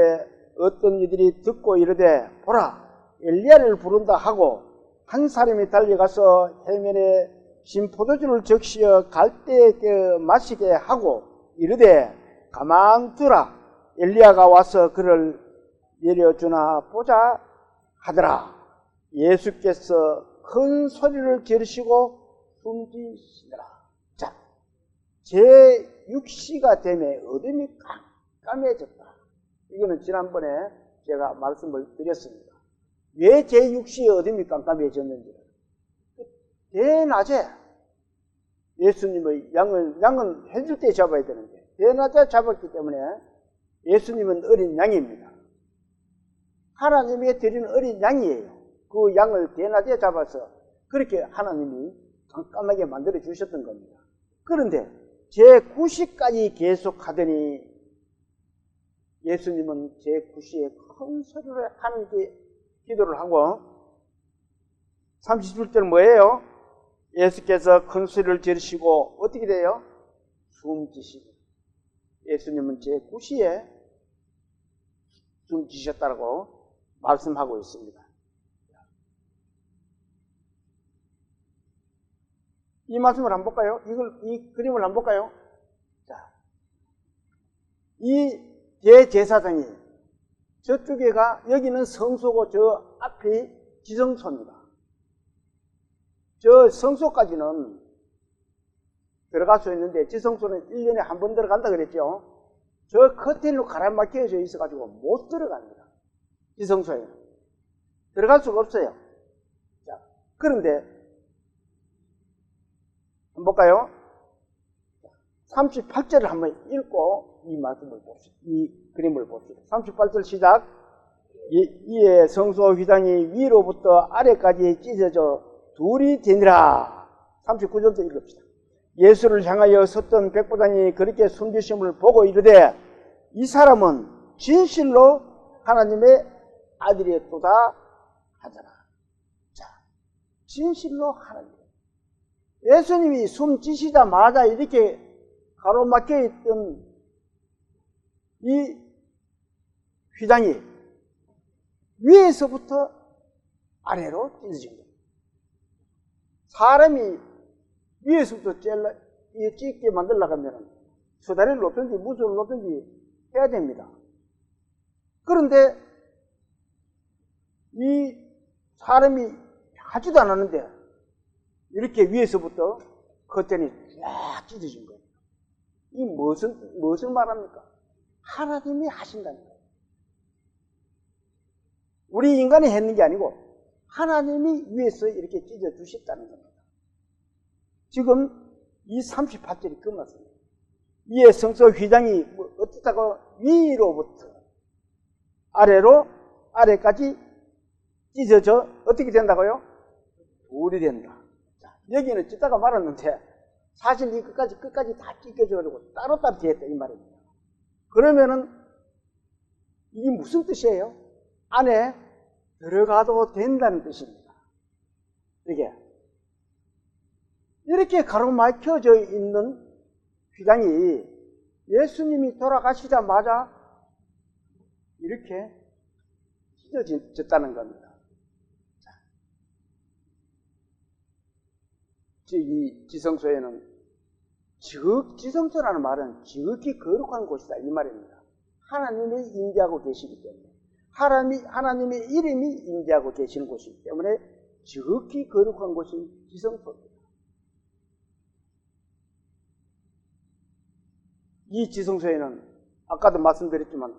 어떤 이들이 듣고 이르되 보라 엘리야를 부른다 하고 한 사람이 달려가서 해면에 신 포도주를 적시어 갈대에게 마시게 하고 이르되 가만 두라 엘리야가 와서 그를 내려주나 보자 하더라. 예수께서 큰 소리를 지르시고 숨지시더라. 자, 제6시가 되매 어둠이 깜깜해졌다. 이거는 지난번에 제가 말씀을 드렸습니다. 왜 제6시에 어둠이 깜깜해졌는지. 대낮에 예수님의 양은 해질 때 잡아야 되는데 대낮에 잡았기 때문에 예수님은 어린 양입니다. 하나님이 드리는 어린 양이에요. 그 양을 대낮에 잡아서 그렇게 하나님이 깜깜하게 만들어 주셨던 겁니다. 그런데 제9시까지 계속 하더니 예수님은 제9시에 큰 소리를 하는 기도를 하고 37절 뭐예요? 예수께서 큰 소리를 지르시고 어떻게 돼요? 숨지시고 예수님은 제9시에 숨지셨다고 말씀하고 있습니다. 이 말씀을 한번 볼까요? 이 그림을 한번 볼까요? 자, 이 대제사장이 저쪽에가 여기는 성소고 저 앞이 지성소입니다. 저 성소까지는 들어갈 수 있는데 지성소는 1년에 한 번 들어간다 그랬죠. 저 커튼으로 가라막혀져 있어가지고 못 들어갑니다. 지성소에 들어갈 수가 없어요. 자, 그런데 한번 볼까요? 38절을 한번 읽고 이 말씀을 봅시다. 이 그림을 봅시다. 38절 시작. 이에 성소 휘장이 위로부터 아래까지 찢어져 둘이 되니라. 39절도 읽읍시다. 예수를 향하여 섰던 백부장이 그렇게 숨지심을 보고 이르되 이 사람은 진실로 하나님의 아들이었도다 하더라. 자, 진실로 하나님. 예수님이 숨지시자마자 이렇게 가로막혀 있던 이 휘장이 위에서부터 아래로 찢어진 겁니다. 사람이 위에서부터 찢게 만들려고 하면 수다리를 놓든지 무술을 놓든지 해야 됩니다. 그런데 이 사람이 하지도 않았는데 이렇게 위에서부터 커튼이 쫙 찢어진 거예요. 이 무엇을 말합니까? 하나님이 하신다는 거예요. 우리 인간이 했는 게 아니고 하나님이 위에서 이렇게 찢어 주셨다는 겁니다. 지금 이 38절이 끝났습니다. 이에 성소 휘장이 어떻다고 위로부터 아래까지 찢어져 어떻게 된다고요? 둘이 된다. 자, 여기는 찢다가 말았는데 사실 이 끝까지 다 찢겨져가지고 따로따로 되었다 이 말입니다. 그러면은 이게 무슨 뜻이에요? 안에 들어가도 된다는 뜻입니다. 이렇게 가로막혀져 있는 휘장이 예수님이 돌아가시자마자 이렇게 찢어졌다는 겁니다. 이 지성소에는 지성소라는 말은 지극히 거룩한 곳이다 이 말입니다. 하나님이 임재하고 계시기 때문에 하나님의 이름이 임재하고 계시는 곳이기 때문에 지극히 거룩한 곳이 지성소입니다. 이 지성소에는 아까도 말씀드렸지만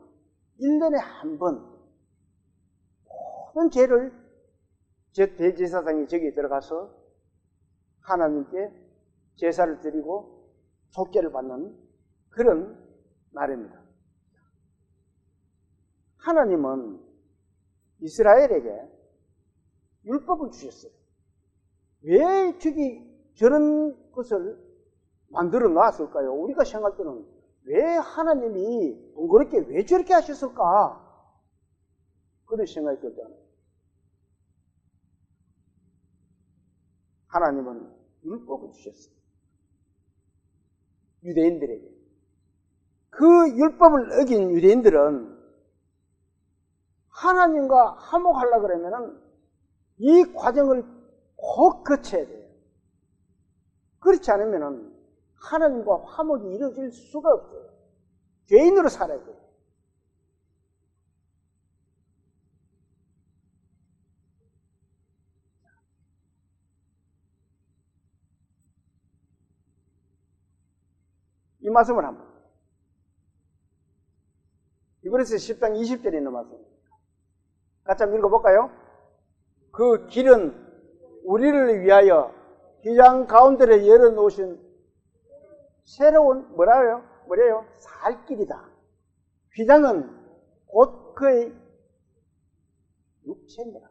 1년에 한 번 모든 죄를 대제사장이 저기 들어가서 하나님께 제사를 드리고 속죄를 받는 그런 날입니다. 하나님은 이스라엘에게 율법을 주셨어요. 왜 저런 것을 만들어 놨을까요? 우리가 생각할 때는 왜 하나님이 번거롭게 왜 저렇게 하셨을까? 그런 생각이 들잖아요. 하나님은 율법을 주셨어요. 유대인들에게. 그 율법을 어긴 유대인들은 하나님과 화목하려고 그러면은 이 과정을 꼭 거쳐야 돼요. 그렇지 않으면은 하나님과 화목이 이루어질 수가 없어요. 죄인으로 살아야 돼요. 이 말씀을 한번. 이번에서 10장 20절에 있는 말씀입니다. 같이 한번 읽어볼까요? 그 길은 우리를 위하여 휘장 가운데를 열어놓으신 새로운 뭐래요? 살 길이다. 휘장은 곧 그의 육체입니다.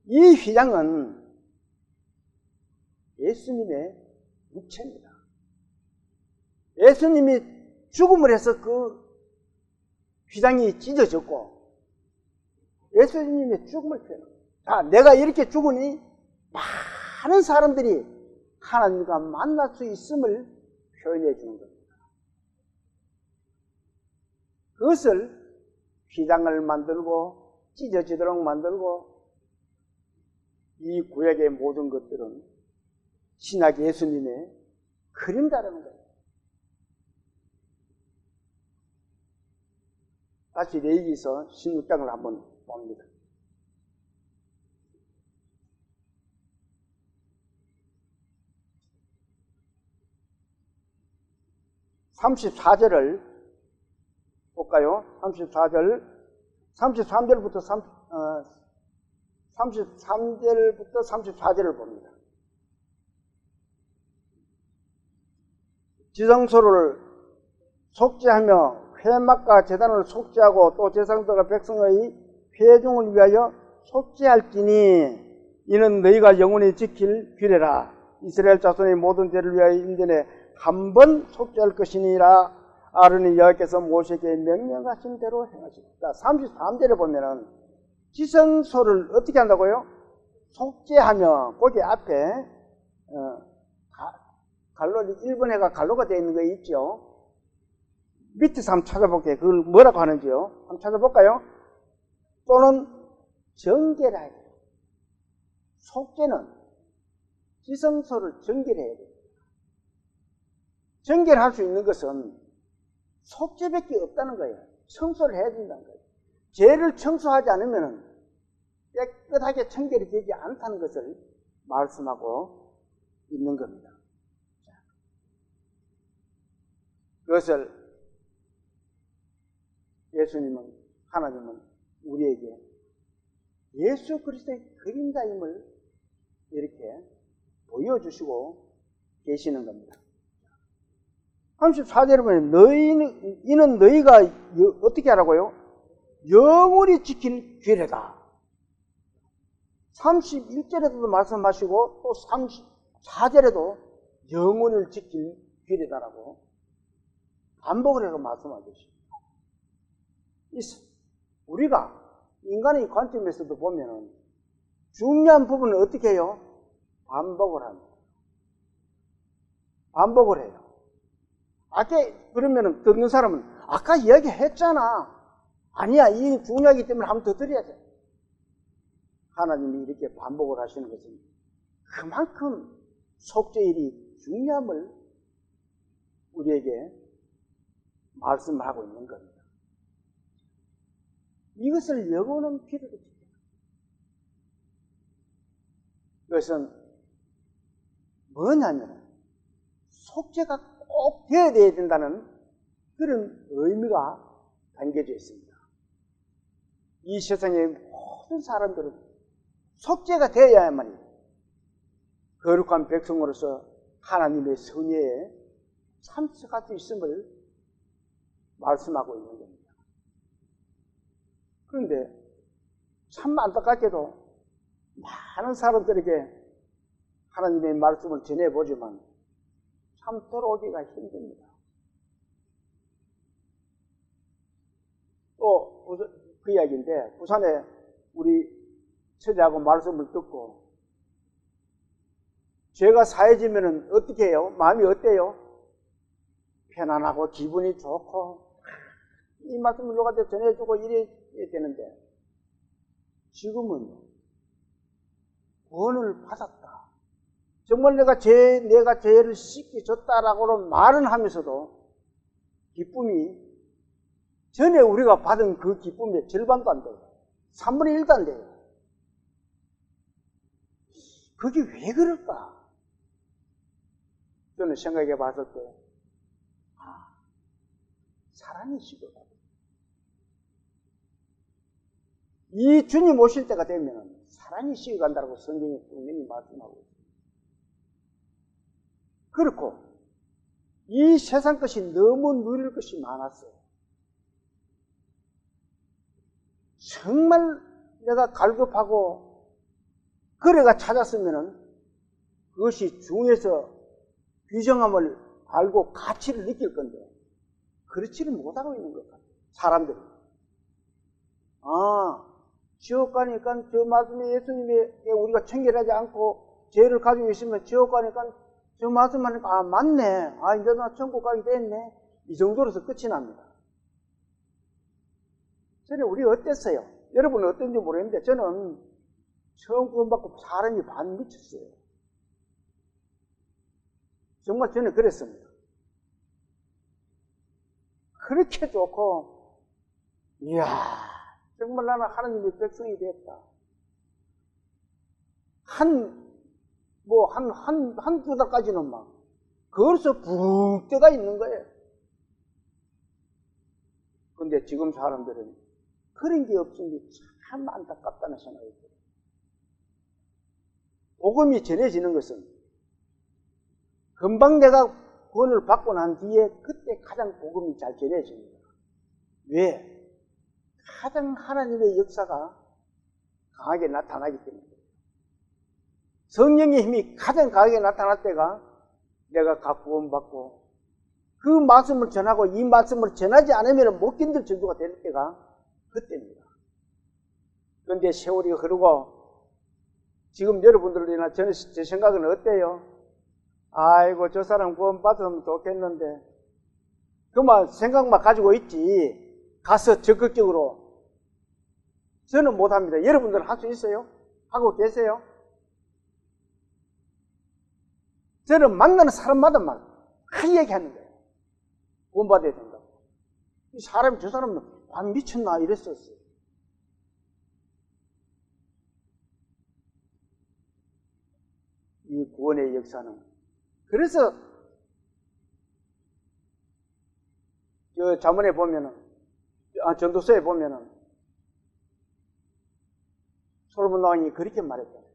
이 휘장은 예수님의 육체입니다. 예수님이 죽음을 해서 그 휘장이 찢어졌고 예수님의 죽음을 표현합니다. 자, 내가 이렇게 죽으니 많은 사람들이 하나님과 만날 수 있음을 표현해 주는 겁니다. 그것을 휘장을 만들고 찢어지도록 만들고 이 구약의 모든 것들은 신약 예수님의 그림자라는 거예요. 다시 레위기서 16장을 한번 봅니다. 34절을 볼까요? 34절, 33절부터 34절을 봅니다. 지성소를 속죄하며 회막과 제단을 속죄하고 또 제사장들과 백성의 회중을 위하여 속죄할지니 이는 너희가 영원히 지킬 규례라. 이스라엘 자손의 모든 죄를 위하여 1년에 한 번 속죄할 것이니라. 아론이 여호와께서 모세에게 명령하신 대로 행하시다. 33절에 보면은 지성소를 어떻게 한다고요? 속죄하며 거기 앞에 갈로 1번에가 갈로가 되어 있는 거 있죠. 밑에서 한번 찾아볼게요. 그걸 뭐라고 하는지요. 한번 찾아볼까요? 또는 정결해야 돼요. 속죄는 지성소를 정결해야 돼요. 정결할 수 있는 것은 속죄밖에 없다는 거예요. 청소를 해야 된다는 거예요. 죄를 청소하지 않으면 깨끗하게 청결이 되지 않다는 것을 말씀하고 있는 겁니다. 그것을 예수님은, 하나님은 우리에게 예수 그리스도의 그림자임을 이렇게 보여주시고 계시는 겁니다. 34절에 보면 이는 너희가 어떻게 하라고요? 영원히 지킬 규례다. 31절에도 말씀하시고 또 34절에도 영원을 지킬 규례다라고 반복을 해서 말씀하고 계십니다. 우리가 인간의 관점에서도 보면 중요한 부분은 어떻게 해요? 반복을 합니다. 반복을 해요. 아까 그러면 듣는 사람은 아까 이야기했잖아. 아니야, 이 중요하기 때문에 한 번 더 드려야 돼. 하나님이 이렇게 반복을 하시는 것은 그만큼 속죄일이 중요함을 우리에게 말씀하고 있는 겁니다. 이것을 영원한 필요로 지켜요. 그것은 뭐냐면 속죄가 꼭 되어야 된다는 그런 의미가 담겨져 있습니다. 이 세상의 모든 사람들은 속죄가 되어야만이 거룩한 백성으로서 하나님의 선의에 참석할 수 있음을 말씀하고 있는 겁니다. 그런데 참 안타깝게도 많은 사람들에게 하나님의 말씀을 전해보지만 참 들어오기가 힘듭니다. 또 그 이야기인데 부산에 우리 처제하고 말씀을 듣고 죄가 사해지면은 어떻게 해요? 마음이 어때요? 편안하고 기분이 좋고 이 말씀을 누구한테 전해주고 이래야 되는데 지금은 구원을 받았다. 정말 내가 죄를 씻겨줬다라고는 말은 하면서도 기쁨이 전에 우리가 받은 그 기쁨의 절반도 안 돼요. 3분의 1도 안 돼요. 그게 왜 그럴까? 저는 생각해 봤을 때, 사랑이 식어가고. 이 주님 오실 때가 되면 사랑이 식어간다고 성경에 분명히 말씀하고 있습니다. 그렇고, 이 세상 것이 너무 누릴 것이 많았어요. 정말 내가 갈급하고 거래가 찾았으면은 그것이 중에서 귀정함을 알고 가치를 느낄 건데 그렇지를 못하고 있는 것 같아요. 사람들이. 지옥 가니까 저 말씀에 예수님이 우리가 청결하지 않고 죄를 가지고 있으면 지옥 가니까 저 말씀 하니까 맞네. 이제 나 천국 가게 됐네. 이 정도로서 끝이 납니다. 저는 우리 어땠어요? 여러분은 어떤지 모르겠는데 저는 처음 구원받고 사람이 반 미쳤어요. 정말 저는 그랬습니다. 그렇게 좋고, 이야, 정말 나는 하나님의 백성이 됐다. 한두 달까지는 막, 거기서 붕 떠가 있는 거예요. 근데 지금 사람들은 그런 게 없으니 참 안타깝다는 생각이 들어요. 복음이 전해지는 것은 금방 내가 구원을 받고 난 뒤에 그때 가장 복음이 잘 전해집니다. 왜? 가장 하나님의 역사가 강하게 나타나기 때문에. 성령의 힘이 가장 강하게 나타날 때가 내가 각 구원받고 그 말씀을 전하고 이 말씀을 전하지 않으면 못 견딜 정도가 될 때가 그때입니다. 그런데 세월이 흐르고 지금 여러분들이나 제 생각은 어때요? 아이고 저 사람 구원 받으면 좋겠는데 그만 생각만 가지고 있지 가서 적극적으로 저는 못합니다. 여러분들은 할 수 있어요? 하고 계세요? 저는 만나는 사람마다만 그 얘기하는 거예요. 구원 받아야 된다고. 이 사람이 저 사람은 미쳤나 이랬었어요. 이 구원의 역사는 그래서 저 자문에 보면은 전도서에 보면은 솔로몬 왕이 그렇게 말했잖아요.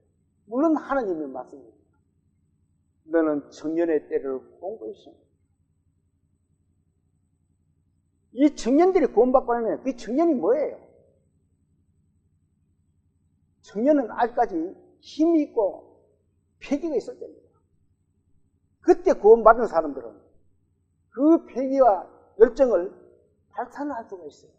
물론 하나님의 말씀입니다. 너는 청년의 때를 공부했어. 이 청년들이 구원받고 나면 그 청년이 뭐예요? 청년은 아직까지 힘이 있고 패기가 있을 때입니다. 그때 구원받은 사람들은 그 패기와 열정을 발산할 수가 있어요.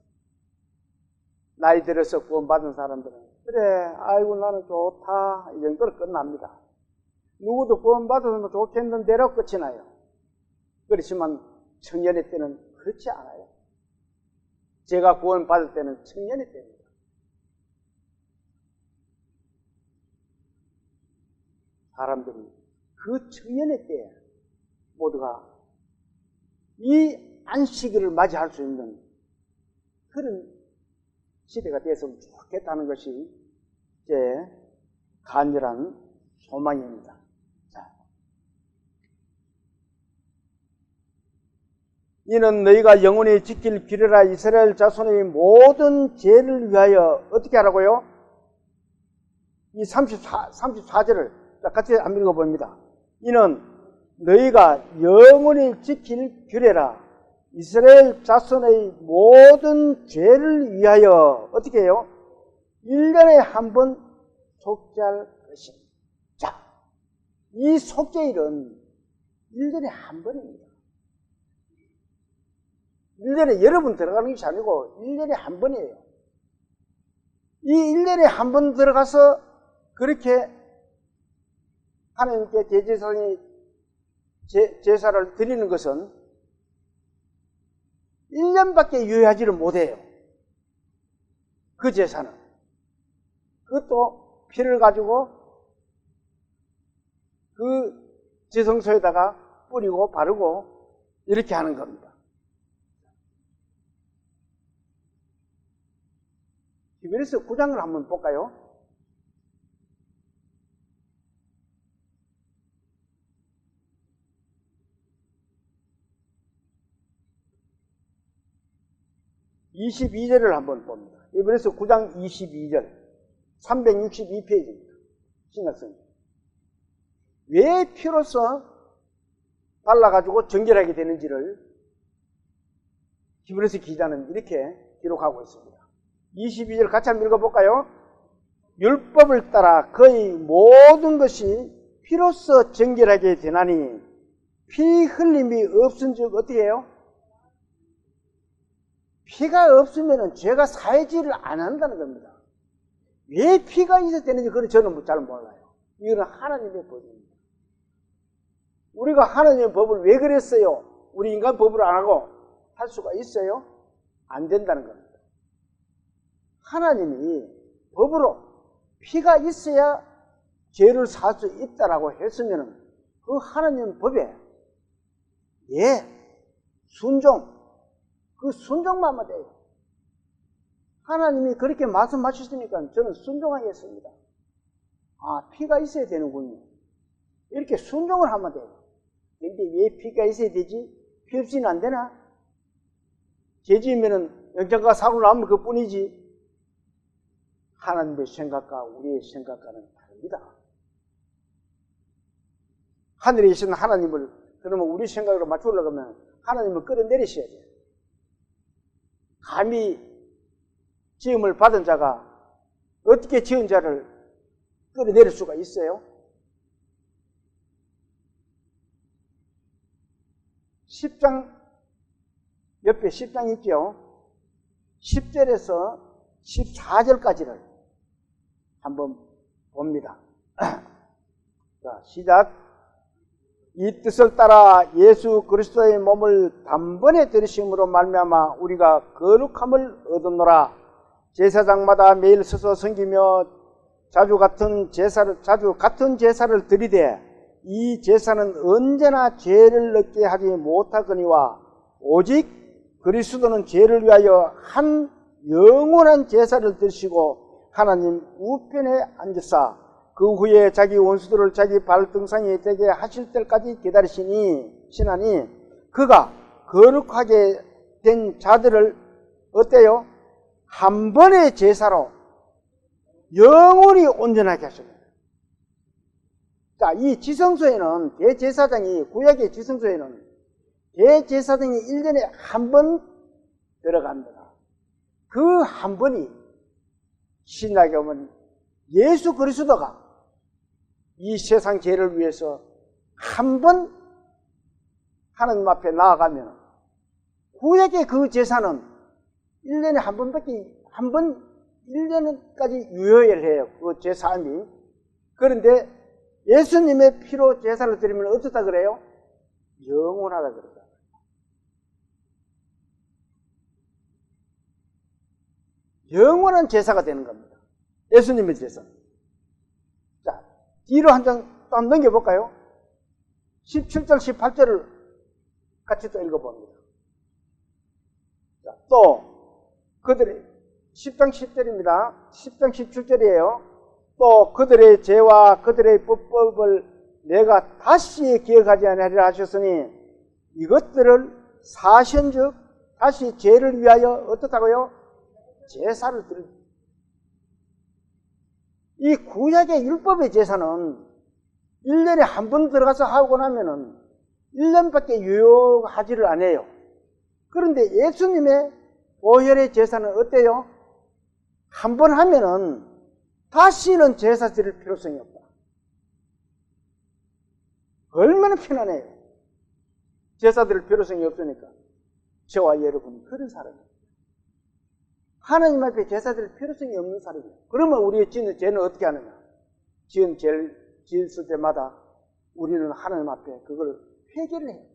나이 들어서 구원받은 사람들은 그래 아이고 나는 좋다 이 정도로 끝납니다. 누구도 구원받으면 좋겠는데라고 끝이 나요. 그렇지만 청년의 때는 그렇지 않아요. 제가 구원받을 때는 청년의 때입니다. 사람들이 그 청년의 때에 모두가 이 안식일을 맞이할 수 있는 그런 시대가 되었으면 좋겠다는 것이 제 간절한 소망입니다. 자. 이는 너희가 영원히 지킬 규례라 이스라엘 자손의 모든 죄를 위하여 어떻게 하라고요? 이 34절을 같이 한번 읽어봅니다. 이는 너희가 영원히 지킬 규례라 이스라엘 자손의 모든 죄를 위하여 어떻게 해요? 1년에 한 번 속죄할 것입니다. 자, 이 속죄일은 1년에 한 번입니다. 1년에 여러 번 들어가는 것이 아니고 1년에 한 번이에요. 이 1년에 한 번 들어가서 그렇게 하나님께 대제사장이 제사를 드리는 것은 1년밖에 유효하지를 못해요. 그 제사는. 그것도 피를 가지고 그 지성소에다가 뿌리고 바르고 이렇게 하는 겁니다. 히브리서 9장을 한번 볼까요? (22절을) 한번 봅니다. 히브리서 9장 22절 362페이지입니다. 신약성경. 왜 피로써 발라가지고 정결하게 되는지를 히브리서 기자는 이렇게 기록하고 있습니다. 22절 같이 한번 읽어볼까요? 율법을 따라 거의 모든 것이 피로써 정결하게 되나니 피 흘림이 없은즉 어떻게 해요? 피가 없으면 죄가 사해지를 안 한다는 겁니다. 왜 피가 있어야 되는지 그건 저는 잘 몰라요. 이거는 하나님의 법입니다. 우리가 하나님의 법을 왜 그랬어요? 우리 인간 법을 안 하고 할 수가 있어요? 안 된다는 겁니다. 하나님이 법으로 피가 있어야 죄를 살 수 있다라고 했으면 그 하나님 법에 순종, 그 순종만 하면 돼요. 하나님이 그렇게 말씀하셨으니까 저는 순종하겠습니다. 아, 피가 있어야 되는군요. 이렇게 순종을 하면 돼요. 근데 왜 피가 있어야 되지? 피 없이는 안 되나? 죄 지으면은 영장과 사고를 나면 그 뿐이지. 하나님의 생각과 우리의 생각과는 다릅니다. 하늘에 계신 하나님을 그러면 우리 생각으로 맞추려고 하면 하나님을 끌어내리셔야 돼요. 감히 지음을 받은 자가 어떻게 지은 자를 끌어내릴 수가 있어요? 10장 옆에 10장 있죠? 10절에서 14절까지를 한번 봅니다. 자, 시작. 이 뜻을 따라 예수 그리스도의 몸을 단번에 들으심으로 말미암아 우리가 거룩함을 얻었노라. 제사장마다 매일 서서 섬기며 자주 같은 제사를 드리되 이 제사는 언제나 죄를 넣게 하지 못하거니와 오직 그리스도는 죄를 위하여 한 영원한 제사를 드시고 하나님 우편에 앉으사 그 후에 자기 원수들을 자기 발등상에 되게 하실 때까지 기다리시니 그가 거룩하게 된 자들을 어때요? 한 번의 제사로 영원히 온전하게 하십니다. 자, 이 지성소에는 대제사장이 구약의 지성소에는 대제사장이 1년에 한 번 들어갑니다. 그 한 번이 신약에 보면 예수 그리스도가 이 세상 죄를 위해서 한 번 하나님 앞에 나아가면 구약의 그 제사는 1년에 한 번밖에 1년까지 유효를 해요. 그 제사함이. 그런데 예수님의 피로 제사를 드리면 어떻다 그래요? 영원하다 그러다. 영원한 제사가 되는 겁니다. 예수님의 제사. 자, 뒤로 한 장 또 한번 넘겨볼까요? 17절, 18절을 같이 또 읽어봅니다. 자, 또 그들이 10장 10절입니다. 10장 17절이에요. 또 그들의 죄와 그들의 법법을 내가 다시 기억하지 아니하리라 하셨으니 이것들을 사신즉 다시 죄를 위하여 어떻다고요? 제사를 드립니다. 이 구약의 율법의 제사는 1년에 한 번 들어가서 하고 나면은 1년밖에 유효하지를 않아요. 그런데 예수님의 보혈의 제사는 어때요? 한 번 하면은 다시는 제사 드릴 필요성이 없다. 얼마나 편안해요. 제사 드릴 필요성이 없으니까. 저와 여러분이 그런 사람이에요. 하나님 앞에 제사 드릴 필요성이 없는 사람이에요. 그러면 우리의 지은 죄는 어떻게 하느냐? 지은 죄를 지었을 때마다 우리는 하나님 앞에 그걸 회개를 해요.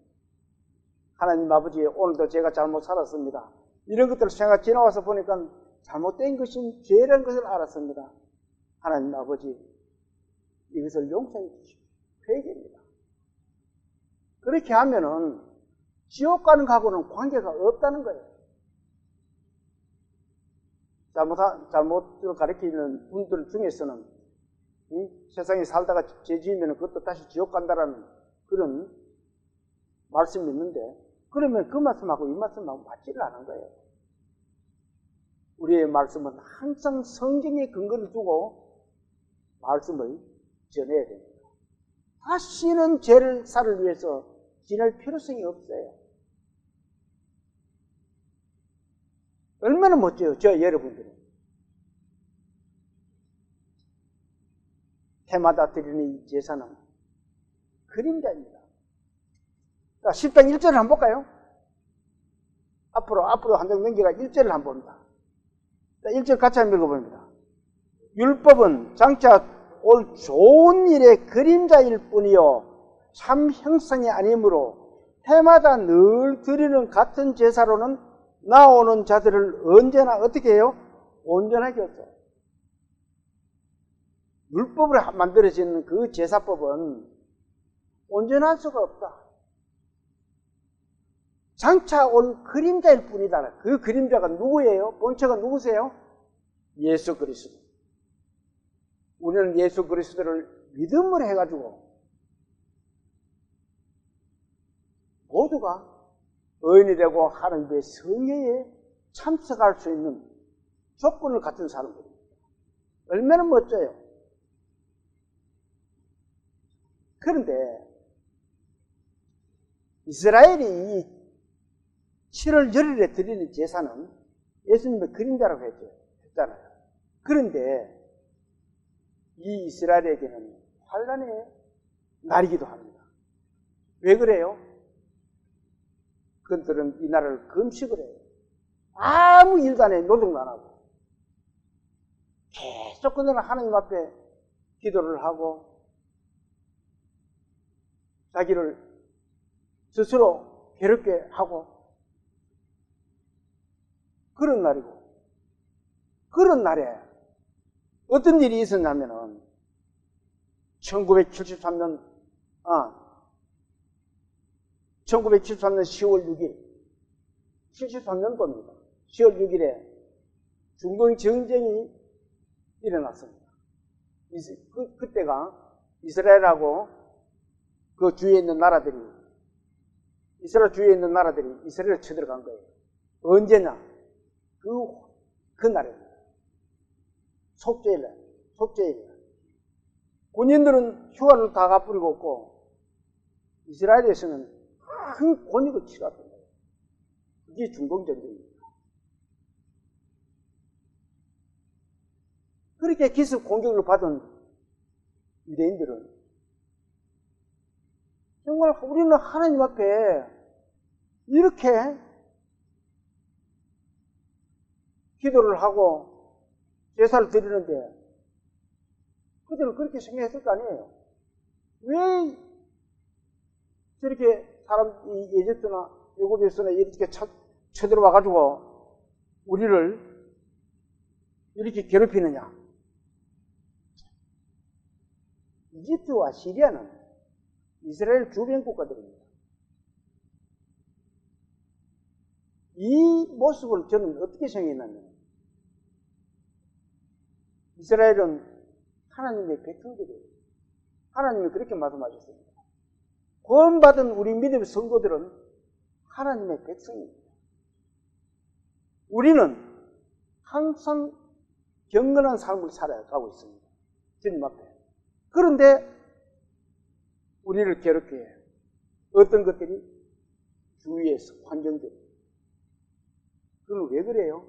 하나님 아버지, 오늘도 제가 잘못 살았습니다. 이런 것들을 생각 지나와서 보니까 잘못된 것이 죄라는 것을 알았습니다. 하나님 아버지, 이것을 용서해 주십시오. 회개입니다. 그렇게 하면은 지옥 가는 거하고는 관계가 없다는 거예요. 잘못을 가리키는 분들 중에서는 세상에 살다가 죄 지으면 그것도 다시 지옥 간다라는 그런 말씀이 있는데, 그러면 그 말씀하고 이 말씀하고 맞지를 않은 거예요. 우리의 말씀은 항상 성경에 근거를 두고 말씀을 전해야 됩니다. 다시는 죄를 살을 위해서 지낼 필요성이 없어요. 얼마나 멋져요, 저 여러분들은. 해마다 드리는 이 제사는 그림자입니다. 자, 10장 1절을 한번 볼까요? 앞으로 한 장 넘기가 1절을 한번 봅니다. 자, 1절 같이 한번 읽어봅니다. 율법은 장차 올 좋은 일의 그림자일 뿐이요 참 형상이 아니므로 해마다 늘 드리는 같은 제사로는 나오는 자들을 언제나 어떻게 해요? 온전하게 했어요. 율법으로 만들어진 그 제사법은 온전할 수가 없다. 장차 올 그림자일 뿐이다. 그 그림자가 누구예요? 본체가 누구세요? 예수 그리스도. 우리는 예수 그리스도를 믿음을 해가지고 모두가 의인이 되고 하나님의 성회에 참석할 수 있는 조건을 갖춘 사람들입니다. 얼마나 멋져요. 그런데 이스라엘이 이 7월 열흘에 드리는 제사는 예수님의 그림자라고 했잖아요. 그런데 이 이스라엘에게는 환란의 날이기도 합니다. 왜 그래요? 그들은 이 날을 금식을 해요. 아무 일도 안 해요. 노동도 안 하고. 계속 그들은 하나님 앞에 기도를 하고 자기를 스스로 괴롭게 하고 그런 날이고, 그런 날에 어떤 일이 있었냐면은 1973년 10월 6일 73년도입니다. 10월 6일에 중동 전쟁이 일어났습니다. 그때가 이스라엘하고 그 주위에 있는 나라들이 이스라엘 주위에 있는 나라들이 이스라엘을 쳐들어간 거예요. 언제냐? 그 날입니다. 속죄일. 군인들은 휴가를 다 갚으리고 없고 이스라엘에서는 큰 권익을 치렀던 거예요. 그게 중동전쟁입니다. 그렇게 기습 공격을 받은 유대인들은 정말 우리는 하나님 앞에 이렇게 기도를 하고 제사를 드리는데 그들은 그렇게 생각했을 거 아니에요. 왜 저렇게 사람이 에집트나 애굽에서나 이렇게 쳐들어와가지고 우리를 이렇게 괴롭히느냐? 이집트와 시리아는 이스라엘 주변 국가들입니다. 이 모습을 저는 어떻게 생각했냐면 이스라엘은 하나님의 백성들이에요. 하나님이 그렇게 말씀하셨습니다. 구원받은 우리 믿음의 성도들은 하나님의 백성입니다. 우리는 항상 경건한 삶을 살아가고 있습니다. 주님 앞에. 그런데 우리를 괴롭게 해요. 어떤 것들이? 주위에서, 환경들이. 그건 왜 그래요?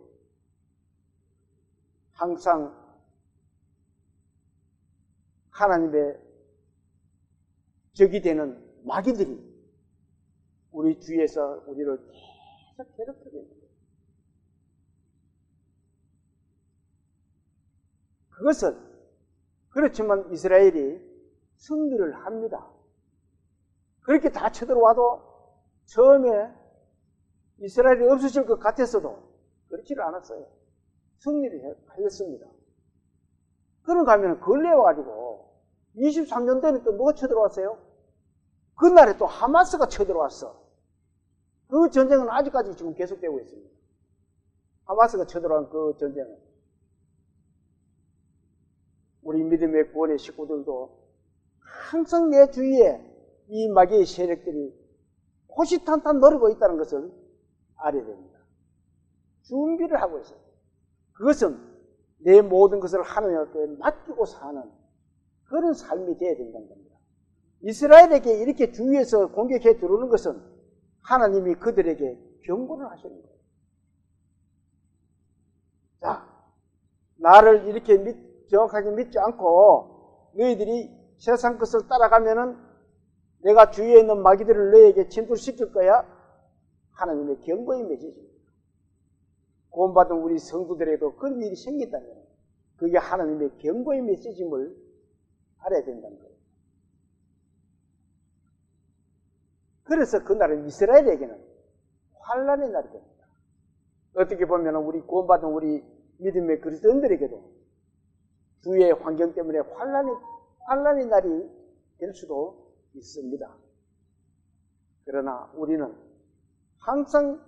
항상 하나님의 적이 되는 마귀들이 우리 주위에서 우리를 계속 괴롭히게 해요. 그것은 그렇지만 이스라엘이 승리를 합니다. 그렇게 다 쳐들어와도 처음에 이스라엘이 없어질 것 같았어도 그렇지를 않았어요. 승리를 하였습니다. 그런가 하면 걸려와가지고 23년 전에 또 뭐가 쳐들어왔어요? 그날에 또 하마스가 쳐들어왔어. 그 전쟁은 아직까지 지금 계속되고 있습니다. 하마스가 쳐들어온 그 전쟁은. 우리 믿음의 구원의 식구들도 항상 내 주위에 이 마귀의 세력들이 호시탄탄 노리고 있다는 것을 알아야 됩니다. 준비를 하고 있어요. 그것은 내 모든 것을 하나님께 맡기고 사는 그런 삶이 되어야 된다는 겁니다. 이스라엘에게 이렇게 주위에서 공격해 들어오는 것은 하나님이 그들에게 경고를 하시는 거예요. 자, 나를 이렇게 정확하게 믿지 않고 너희들이 세상 것을 따라가면은 내가 주위에 있는 마귀들을 너희에게 진출시킬 거야. 하나님의 경고의 메시지입니다. 구원받은 우리 성도들에게도 그런 일이 생긴다면 그게 하나님의 경고의 메시지임을 알아야 된다는 거예요. 그래서 그날은 이스라엘에게는 환란의 날이 됩니다. 어떻게 보면 우리 구원받은 우리 믿음의 그리스도인들에게도 주위의 환경 때문에 환란의 날이 될 수도 있습니다. 그러나 우리는 항상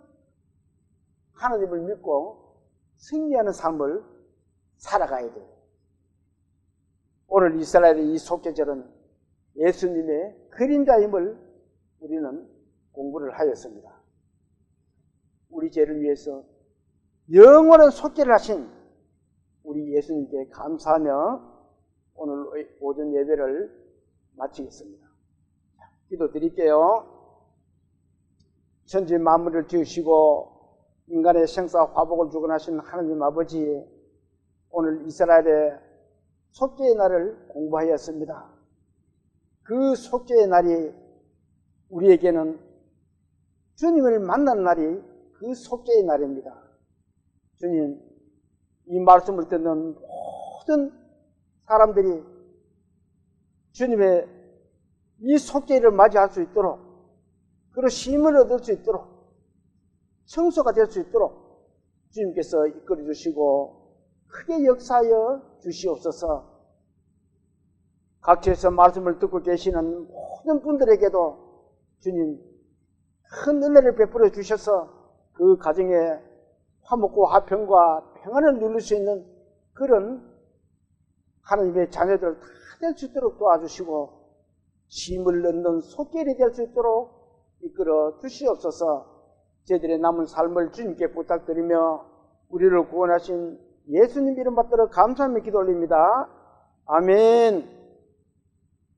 하나님을 믿고 승리하는 삶을 살아가야 돼요. 오늘 이스라엘의 이 속죄절은 예수님의 그림자임을 우리는 공부를 하였습니다. 우리 죄를 위해서 영원한 속죄를 하신 우리 예수님께 감사하며 오늘 오전 예배를 마치겠습니다. 기도드릴게요. 천지 만물을 지으시고 인간의 생사 화복을 주관하신 하나님 아버지, 오늘 이스라엘의 속죄의 날을 공부하였습니다. 그 속죄의 날이 우리에게는 주님을 만난 날이 그 속죄의 날입니다. 주님, 이 말씀을 듣는 모든 사람들이 주님의 이 속죄를 맞이할 수 있도록, 그리고 힘을 얻을 수 있도록, 성소가 될 수 있도록 주님께서 이끌어 주시고 크게 역사하여 주시옵소서. 각처에서 말씀을 듣고 계시는 모든 분들에게도 주님 큰 은혜를 베풀어 주셔서 그 가정에 화목과 화평과 평안을 누릴 수 있는 그런 하나님의 자녀들 다 될 수 있도록 도와주시고 힘을 얻는 속결이 될 수 있도록 이끌어 주시옵소서. 저희들의 남은 삶을 주님께 부탁드리며 우리를 구원하신 예수님 이름 받들어 감사하며 기도 올립니다. 아멘.